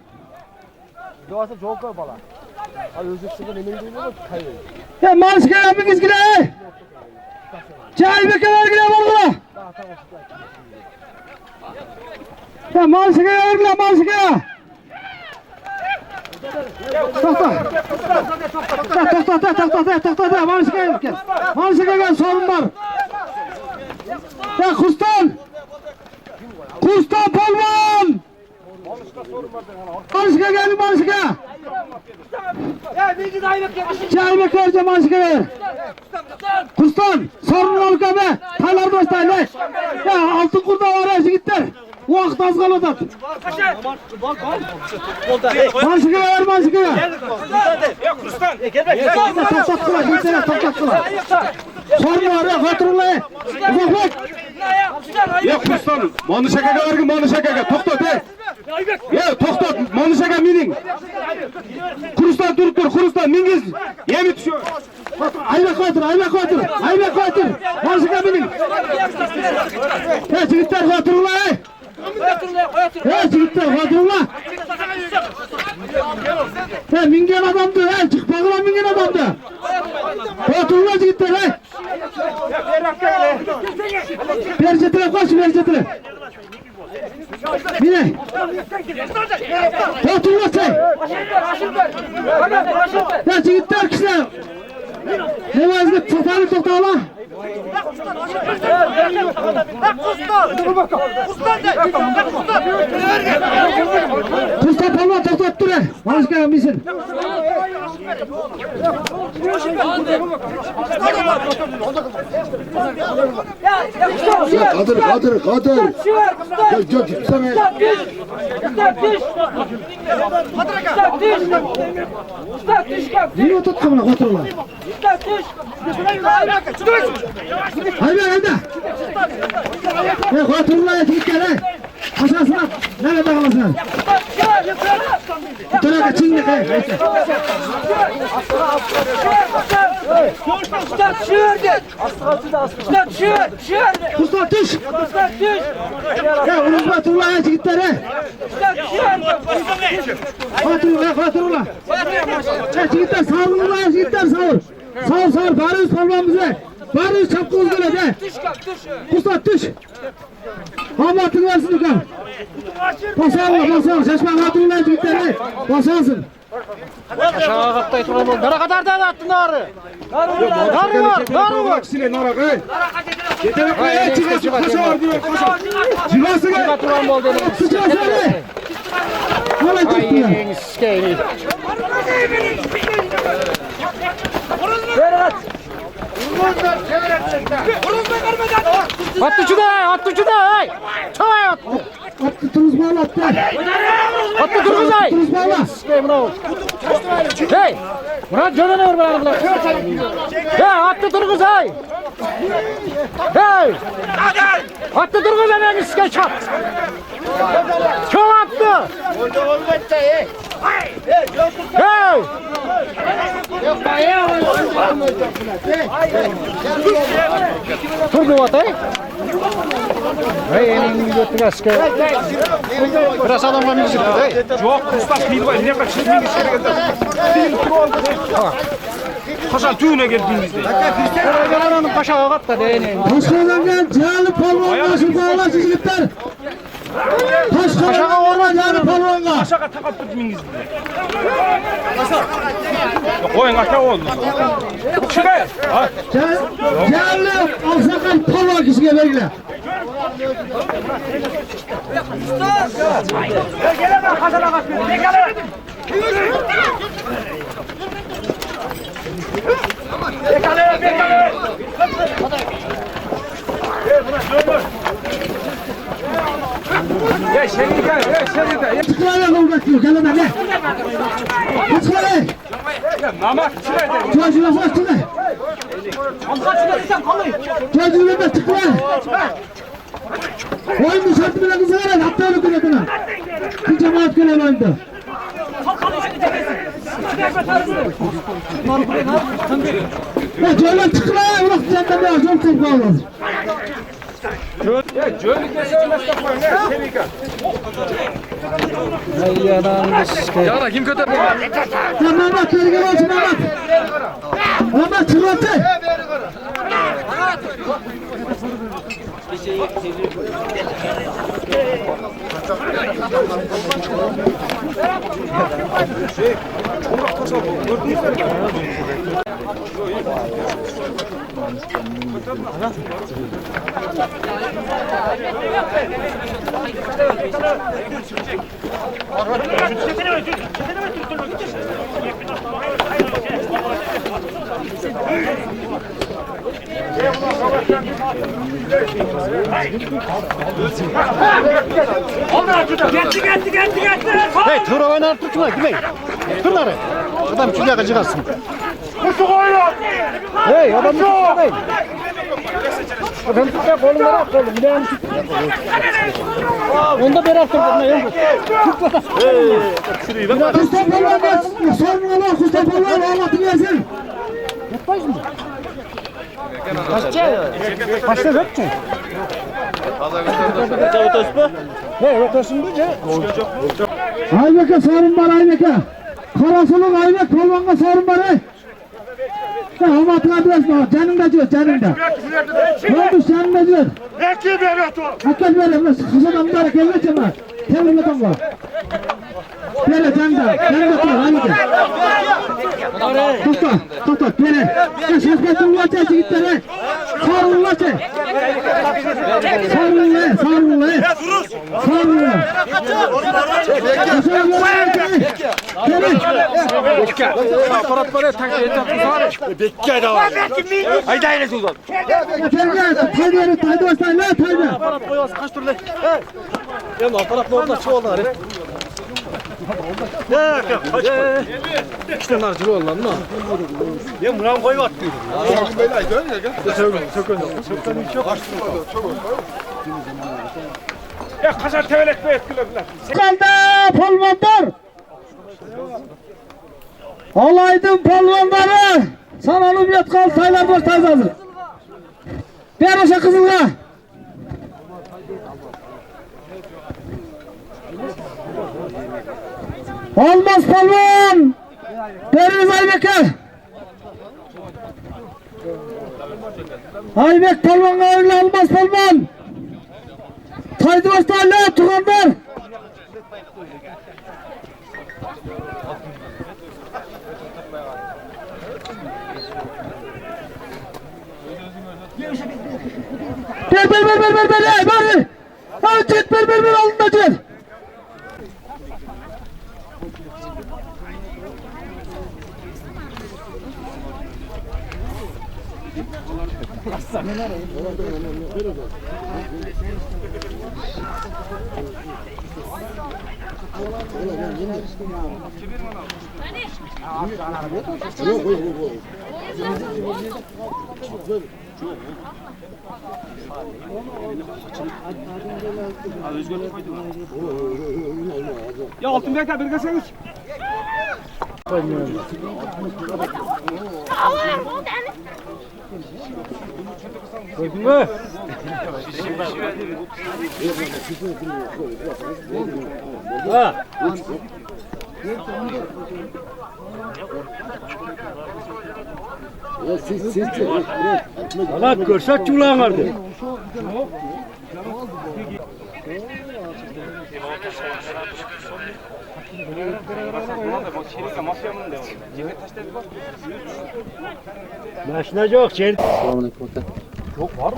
Doğası çok var bala. Abi özür sıkın emin değil mi? Kayıyor. Ya Mami Şeker'e bir gizgile. Aybek'e vergile vurgula. Ya Mami Şeker'e vergile Mami Şeker'e. Tahta. Mami Şeker'e sorun var. Ya Kustan Palman. Manşika gelin Manşika. Ya bir gün Aybek yapışın. Aybek vereceğim Manşika'ya. Kustan sorun ol kabe. Talar dostayla. Ya altın kurda var ya gitler. Vakt az kaladat. Manşika'ya ver Manşika'ya. Yok Ruslan. Toptaktılar. Sorun var ya faturlayı. Ufaklık. Yok Ruslan. Manşika'ya vergin Manşika'ya. Toktat he. Ya toktat Manşika'ya minin. Kurustan durup dur. Kurustan mingiz. Yemi düşüyor. Aybek Fatır. Manşika'ya minin. Ya çocuklar faturlayı. Ya çocuklar faturlayı. Ya mingen adamdı. Ya çık bakılan mingen adamdı. Faturlayı çocuklar he. Bercetine koş bercetine. Mine. Faturla çay. Ya çocuklar kişiler. Ne vaziyet tutarlı tokta ala. Kustan Palma toktat dur he. Manşika'ya misin? Kadir. Gel gitsene. Niye tuttum lan faturla? Haydi. Ya faturla git gel he. Aşağısına. Nerede kalasın? Dur çingde he. Kustan düş. Ya unutma Turla'ya gitler he. Faturla. Ya gitler sağır. Sağ, barış palvan bize. Barış çapkımız böyle de. Kustat düş. Hamatın versin Dukan. Basalım. Şaşman hatırlayın çocukları. Basalsın. Aşağı kattayı turan oldu. Nara kadar da attın narı. Narı var. Yetenek çıkasın. Koşar diyor. Çıkasın. Çıkar turan oldu. Sıçrasın. Hala çıktı. Attı çuda. Çay attı. Attı turuzmalı attı. Attı turguzay. Turuzmalı. Hey. Murat canına vur bana. Hey attı turguzay. Hey. Attı turguzay ben iske çat. Çok attı. Hey. Turgu atay. Hey elini götür asker. Biraz adamla müzik hey. Yok Mustafa değil var. Ne kadar şimdi işe Hasan tüyüne geldiniz de. Yalanın paşa katta değneğin. Başkanım gel. Cihazlı palvan başı bağla çizgilikler. Paşağa orman yani palvanga. Aşağı takap tutmayınız de. Koyun aşağı oldu. Şuraya. Cihazlı alsakal palvan kişiye bekle. Gelemem Hasan'a kaçmıyor. Gelemem. Bekale. Ya seni gel. Tıklayla kavga diyor. Gel lan ne? Tıklayla. Ya mama şuraya. Çocuğuna bak tıkla. Çocuğuna da tıkla. Oyun şartı bile kızı var. Hatta öyle kıymetine. Bir cemaat görev oyunda. Ya cöyle tıkla. Ulan senden bir acım tıkla olur. Ya cöyle kesemez kapmayın. Ne seni gel. Ay anam iske. Yana kim kötü? Tamam Mehmet vergi olsun Mehmet. Mehmet çıkartı. Hey tura oynar tutma gitmeyin. Turları. Adam çülyaka çıkarsın. Kuşu koyun. Hey adam tutmayın. Adam tutma kolunu at kolunu. Bileğini tut. Onda beri attırdım ne yok. Mustafa Allah'a sorma Mustafa Allah'a anlatın gelsin. Tutmayız mı? Kaçta yok ki? Ne rotasın bu ne? Aybek'e sorun var Aybek'e. Karasuluk Aybek polvanga sorun var. Ya hamatına biraz canında diyor canında. Ne olmuş canında diyor. Ekip evet o. Hakikaten böyle kızım bunlara gelmez ama. Tevhid adam var. Böyle canında diyor Aybek. Tut böyle. Ya şaşkatın ulaşacak gitlere. Sarılacak. Aparat böyle takip et. Bekle de var. Haydi haydi Sultan. Taydı başlayın ne taydı? Aparat koyuyoruz kaç türlü. Ya aparat orada çoğular. Ya kaç. İşte narcılı olan mı? Ya Murat koyu attı. Ya kaçar tevelek be etkiler. Kaldı polvanlar. Alaydın polvanları. Sanalım yatkal taylar boş tayz hazır. Ver o kızılga. Olmaz polvan. Veriniz Aybek'e. Aybek Palvan'a öyle Almaz Palvan. Taydı başlarla tuğanlar. Ver. Al çet ver alın da çet. Ya Altınbek abi bir gelseniz. Gördün mü? Ha. Bak görsek çuğlan vardı. Maşına yok. Selamünaleyküm aka.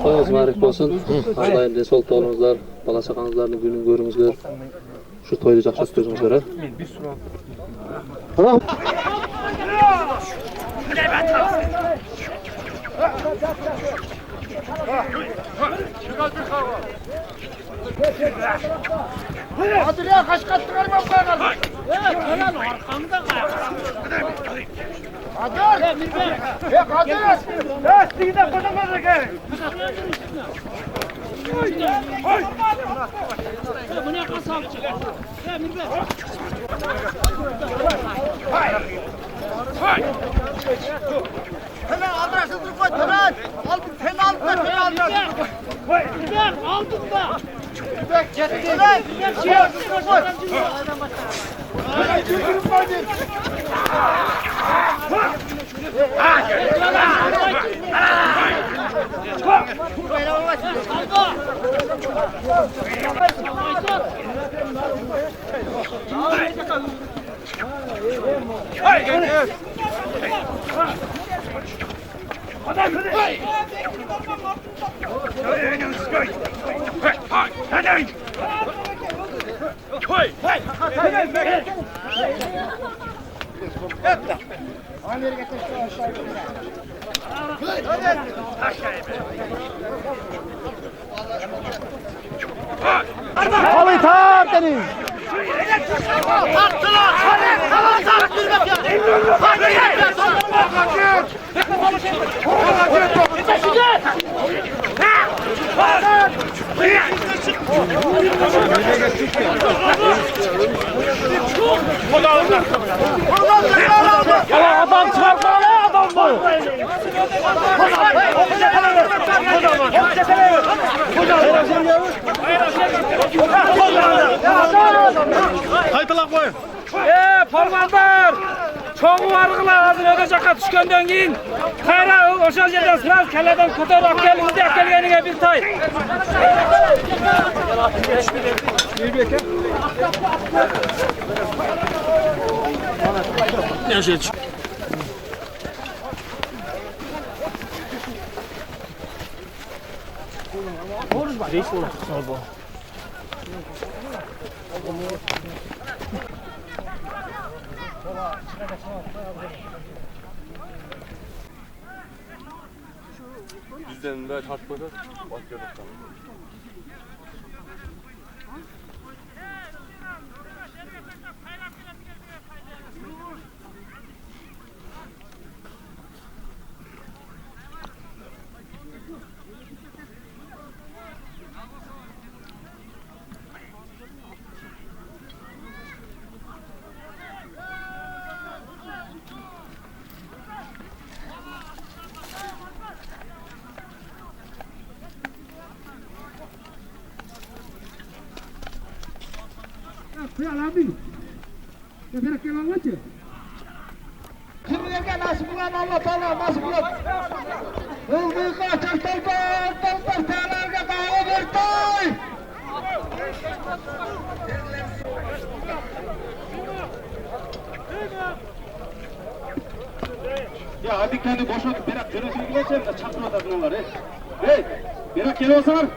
Toyunuz mübarek olsun. Allah'ım de sol toğlunuzlar, bala çaqanızlarını günün görünüzler. Şu toyda жақсы өткізіңіздер. Tamam. Hadi ya kaç çıkarmam bakalım. Lan arkamda kal. Hadi. Ya hadi. Ya stigde kocaman gel. Hay. Bu ne kasap? Ya Mirbe. Hay. Hay. Hemen adresi dur koy. Hemen. Al sen al da. Hay. Gel aldım da. Bek gitti. Bek şey koy. Abi tamam dedim. Adam çıkartma adam bu. Qaytılaq qo'yun. Polvonlar! Çoğu vargılar hazır ödecekka tushgandan keyin qayra o'sha yerdan sraz kalladan ko'tarib olib kelingizda kelganiga bir tay. Yaşayç. Reis olur. Sağ ol. Bizden böyle tartmadı. Bakıyorduk da. Fui lá, amigo. Você vê aquela onde? Você não quer nascer kılan Allah Teala nasip kılan. Hızlı kaçak tollar tealarga dağı vertoy. Ya hadi kendi boş oturup berak görüntüyü geçelim de çapın atasın onları. Hey, berak geliyorsan.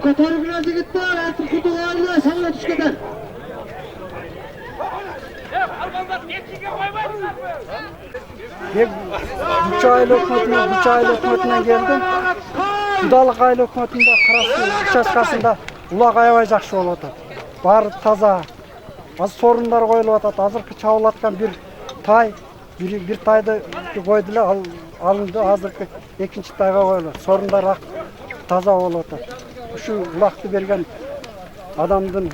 Kotarı biraz gittiler, artık kutu ağırlığa sana düşkeden. Üç aylık hükümetine geldim. Kudalık aylık hükümetinde Kıraslı участкасында улак аябай жакшы болуп атат. Баары таза. Az sorunlar koyulup atat. Azırkı çabılatkан bir taydı koydular, alındı. Azırkı ikinci tayga koyulup. Sorunlar таза болуп атат. Şu ulakты берген адамдын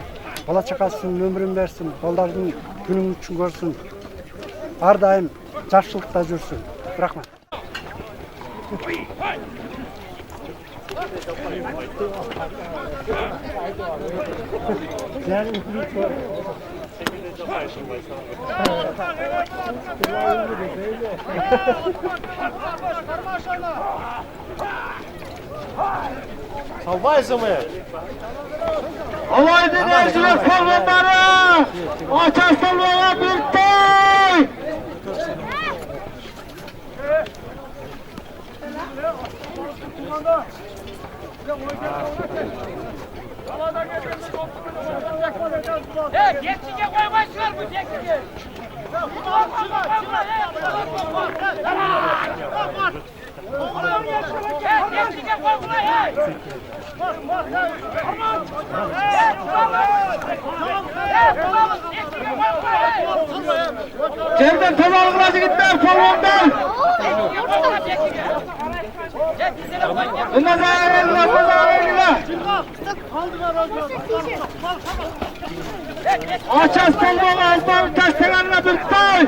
бала чакасынын өмүрүн берсин, балдардын күнүн үчүн көрсүн. Ар дайым жакшылыкта жүрсүн. Рахмат. Salvaysın mı? Alaydı dersiler kolonları! Açasınlığa bir toy! Geçice koymasınlar bu geçice. Kendin tozalığına gitler kolondan! Bundan ayrılma, bundan ayrılma! Aças kolluğuna alttan taşlarına bir toy!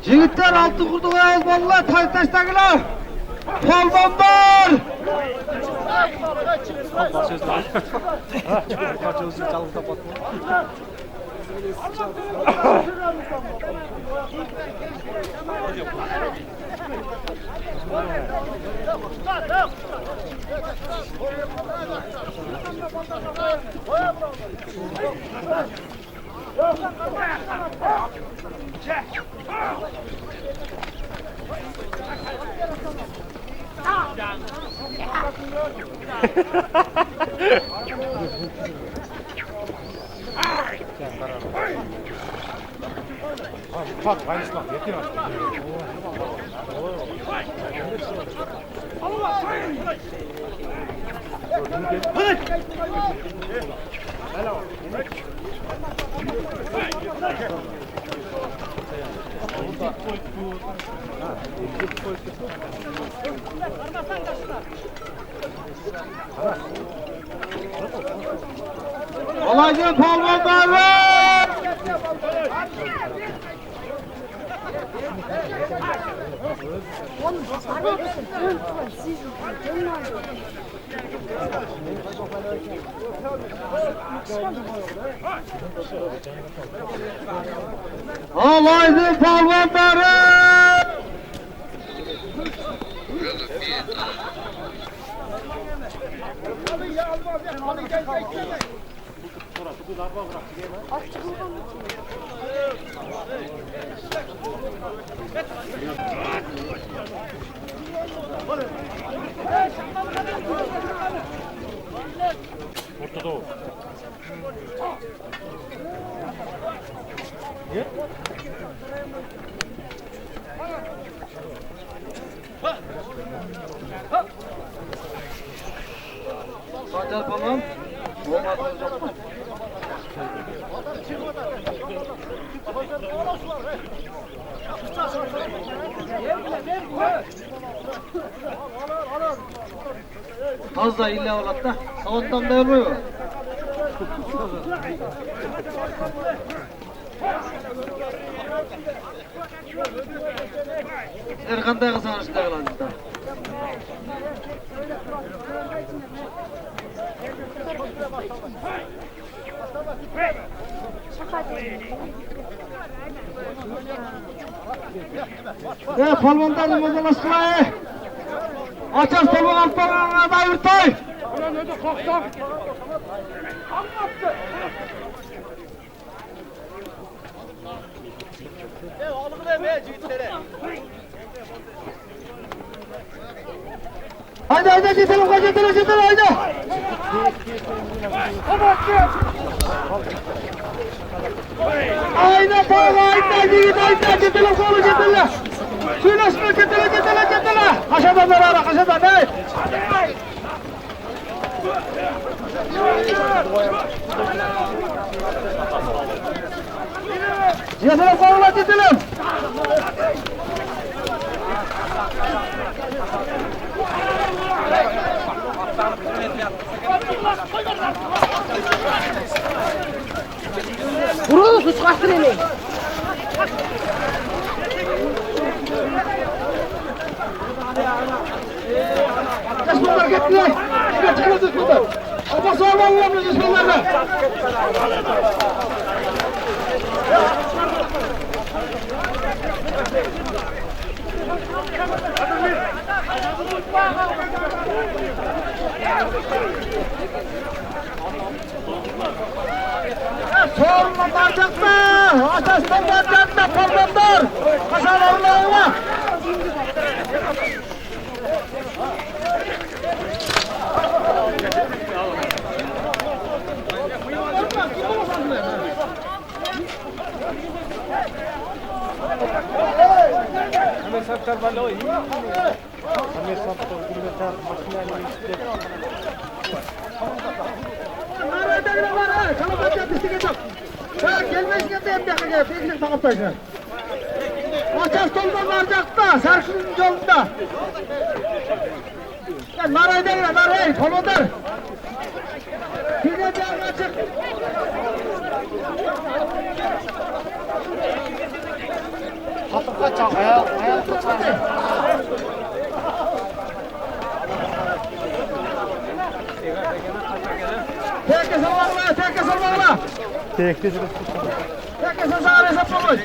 Jigitler altı kurdu koyalım vallahi taştakiler. Polvonlar. Olaycı polvonlar. Olaycı polvonları. Ortada o. Ne? Sancar falan. Az da illa olatta. Savundan da ölmüyor. Erkan'da kazanışta kalan işte. Ne polvonlarını mozalaştırmayı. Açar polvon altlarına da yurtay. Ulan öde kalksam. Anlattı. Oğlumu da be cütlere. Haydi haydi gidelim haydi. Haydi bağlı haydi gidelim kolu gidelim. Suyla gidelim. Kaşadan beraber kaşadan hey. Gidelim koluna gidelim. Vurun sıçkaçtın eli. Düşmanlar gittiler. Çıkıyor düşmanlar. Ama sonra olamıyor düşmanlarla. Sorunlar çıktı. Ateşten çıktı. Polvonlar. Kaşalarına. Naraydagilar var, kalabalık yapıştık edip. Gelmeyişken de hem yakıya, peşlik takıptaysın. Açak soldan varacakta, Sarkış'ın yolunda. Naraydagilar, naray, kolonlar. Sizden canlı açık. Kapı kaç, ayağı tutsan. Tekke salmakla, tekke salmakla. Tekke salmakla hesaplamış.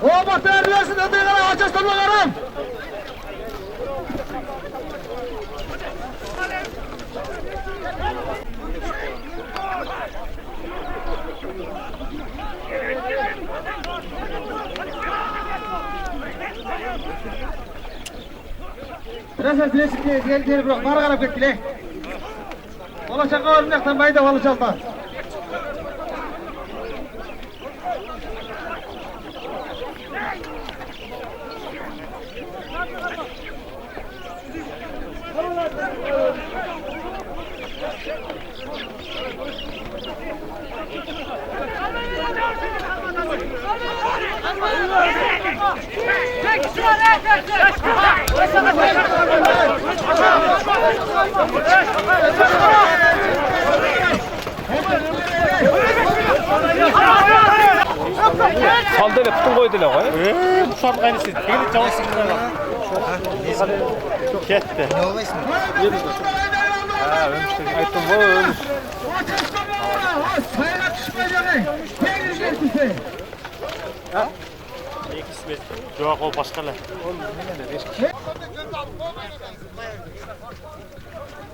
O bak değerliyorsun, ödüğüne açış salmalarım. Biraz bileşik geri bırak, bana karab getkile. Ola şaka örümlekten bayda balı çalma. Saldı putun koydular koy. Bu şart aynısı. Gelip çalışsın. Ketdi. Ne olmayısın? Ha, ölmüştür. Aytdım bu ölmüş. Sayına düşmeyeceğini. Tek geçti. Ha? İkisi bir. Yok o başkalar.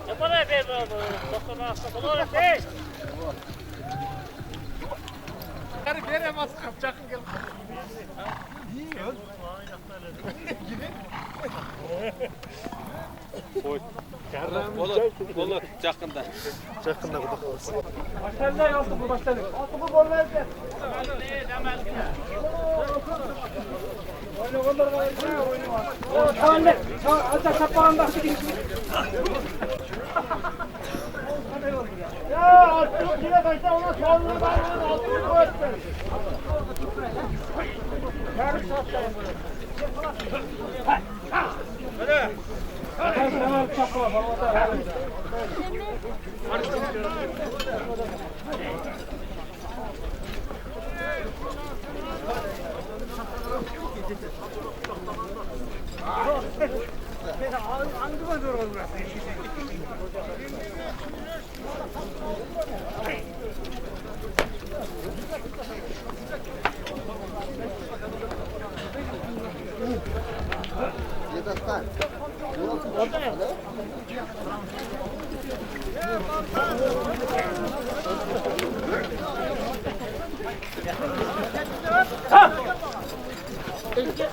Yapana be bu. Doktorun hastası olur be. Karı veremez kapacak gel. Oy. Olur, yakında. Yakında bu da. Başlarına altı bu başlarına. Altı bu bol verdi. Azıcık sapağında gidin. Ya altı kilo kaçta ona sorunu var. Altı koysun. Yarım saatte. Hadi.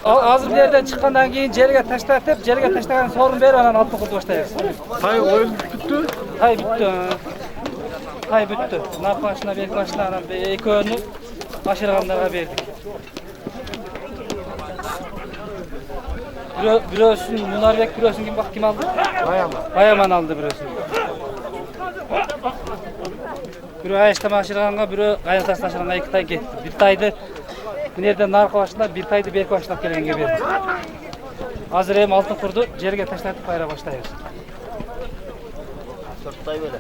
Azı bir yerden çıkandan keyin jerga taşlatып, jerga taşlagan sorun berip anан alып kıldı başlayız. Tay oyun bitti. Tay bitti. Tay bitti. Narpaşına, belpaşına anam ekönü aşırganlarga berdik. Birösün Munarbek birösün kim aldı? Bayaman aldı birösün. Biri Ayıştama aşırganга, biri Kaynatas aşırganга 2 tay ketdi. Bir taydı bu yerden narkı başında, bir taydı belki başlap kelgenge berdi. Azыр hem altın kurdu, jerge taşlatıp ayra başlayız. 4 tay böyle.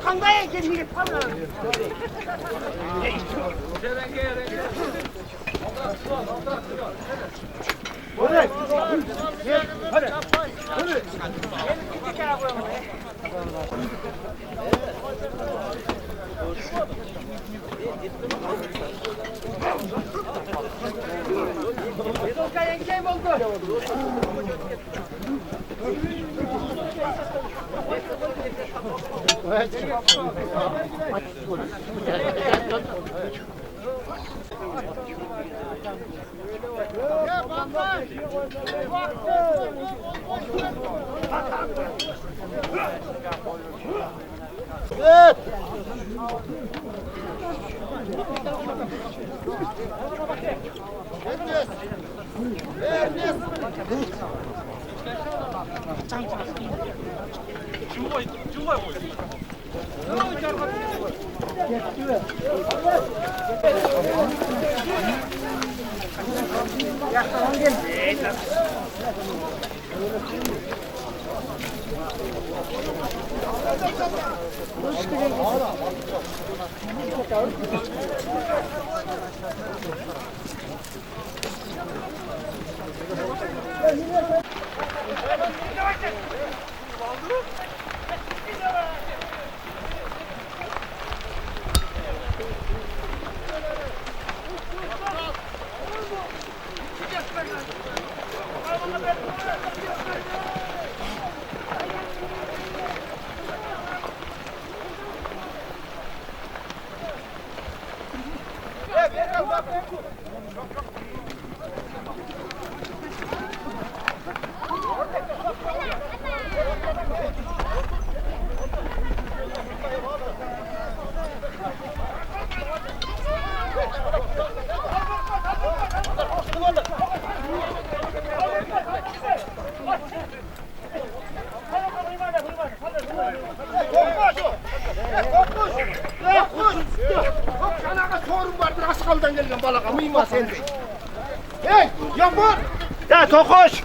Qanday ekan yigit qara. Evet. Gelgen balaga mıyma sen de. Hey, yağmur! Ya tokuş!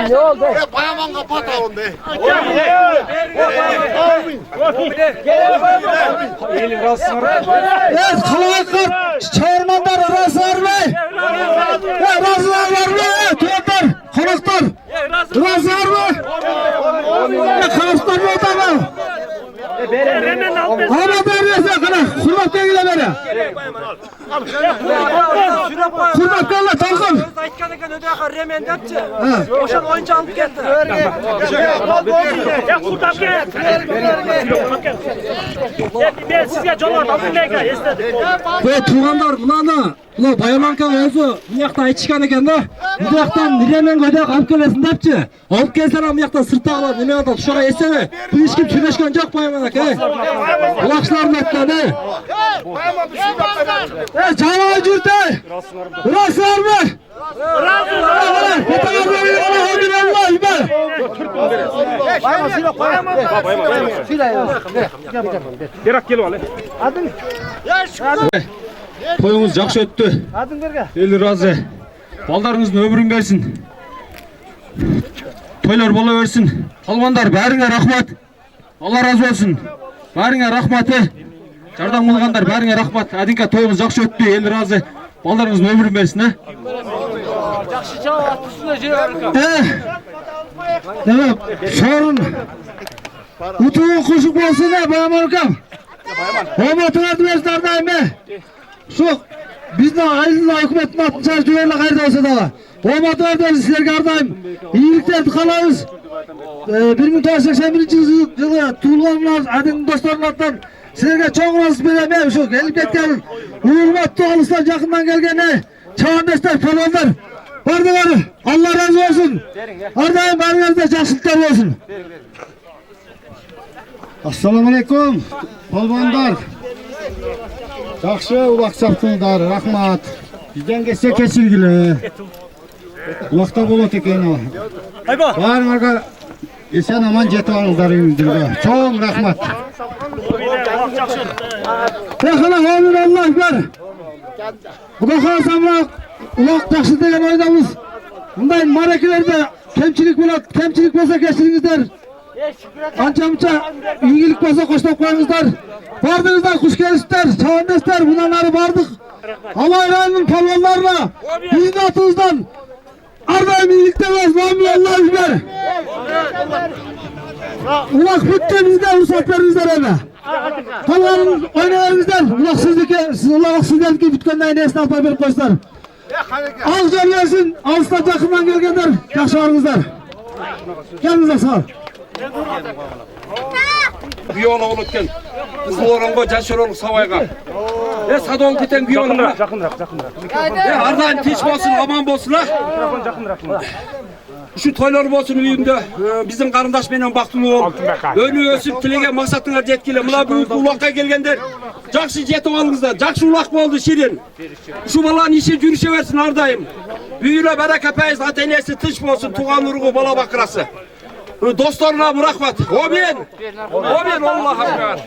Ne oldu? Bayaman kapat avundu. Evet, kalabalıklar, çağırmanlar razı var mı? Razılar var mı? Tuğanlar, konuklar, razı var mı? Konuklar mı o da mı? Ama vermezse kadar, hürmet değil beni. Hürmet değil la Tolkun. Oşan oyuncu alıp geldi. Ya kurtar gel. Ben sizge jol aldım nega istedim. Ve tuğanlar buna Bayamanka özü bu yakta içken eken da bu yaktan niremen ödek alıp gelesin depçi. Alıp gelsen bu yaktan sırtağlar nime adı şuna esene. Bu hiç kim tüleşken yok Bayamanka. Kulakçılar metledi. Çağla cürte. Burası var mı? Razı var. Gerak gel vale. Adın? Toyunuz жақсы өтті. Adın berge. Ел разы. Балдарыңыздың өмірін берсін. Toylar бола берсін. Қалғандар бәріңе рахмат. Алла разы болсын. Бәріңе рахматы. Жардам болғандар бәріңе рахмат. Адинка тойыңыз жақсы өтті. Ел разы. Балдарыңыздың өмірін берсін, а? Жақсы жауап үстіне жіберді. Evet, sorun. Utuğun kuşuk olsun da Bayamanka. Hürmetine versin ardayım. Şu bizden ayrılan hükümetin altınca güvenlik ayrıda olsa da. Hürmetine versin sizlerge ardayım. İyilikler tıkalarız. 1981 yılı tuğulganlar adın dostlarının altından sizlerge çok razı veremeyim. Şu gelip ketken hürmetli alıslar yakından gelgene çağındaşlar palonlar. Vardılar. Allah razı olsun. Ardayım barınızda жақсылықтар olsun. Assalamu alaikum. Polvonlar. Жақсы улақ саптыңдар, рахмат. Бізден келсе кешіргілі. Улақта болады екен о. Барыңарға esen аман жетіп алыңдар үйіңіздерге. Çoğun рахмат. Yakına hamur Allah ekber. Ulan samrak, ulak жақсы деген oynamız. Bunday marekelerde kemçilik болады, kemçilik болса кешіріңіздер. Anca iyilik болса қоштап қойыңыздар. Bardınızlar, kuş gelişler, çağındaşlar, bundan arı bardık. Alay rayının palvanlarla, bizim atınızdan ardayım iyilik demez, namı Allah ekber. Ulak bütçemizde, ruhsat verimizden eve. Palvanın oynalarımızdan, ulak sizlerki bütkenleyin esnaflar verip koşlar. Ağızlar versin, ağızlar yakından gelgenler, yaşarınızlar. Kendinize sağ ol. Biyola olutken, kızıl orango Canşöroluk Savayga. Sadol keten biyola. Жақынырақ. Ardayım tinç bolsun, aman bolsun ha. Şu toylar bolsun uyunda, bizim qarındaş menen baktulu ol. Önü ösüp tilegen maksatına jetkile. Mına büyük ulakka gelgender. Жақсы жетіп алыңыздар. Жақсы улак болды şirin. Şu balanın işi жүрüşe versin ardayım. Үйüne baraka payız, ata-enesi tinç bolsun, tuğan urgu, bala bakırası. Dostlarına bırakmat. Amin. Amin. Allah'a emanet.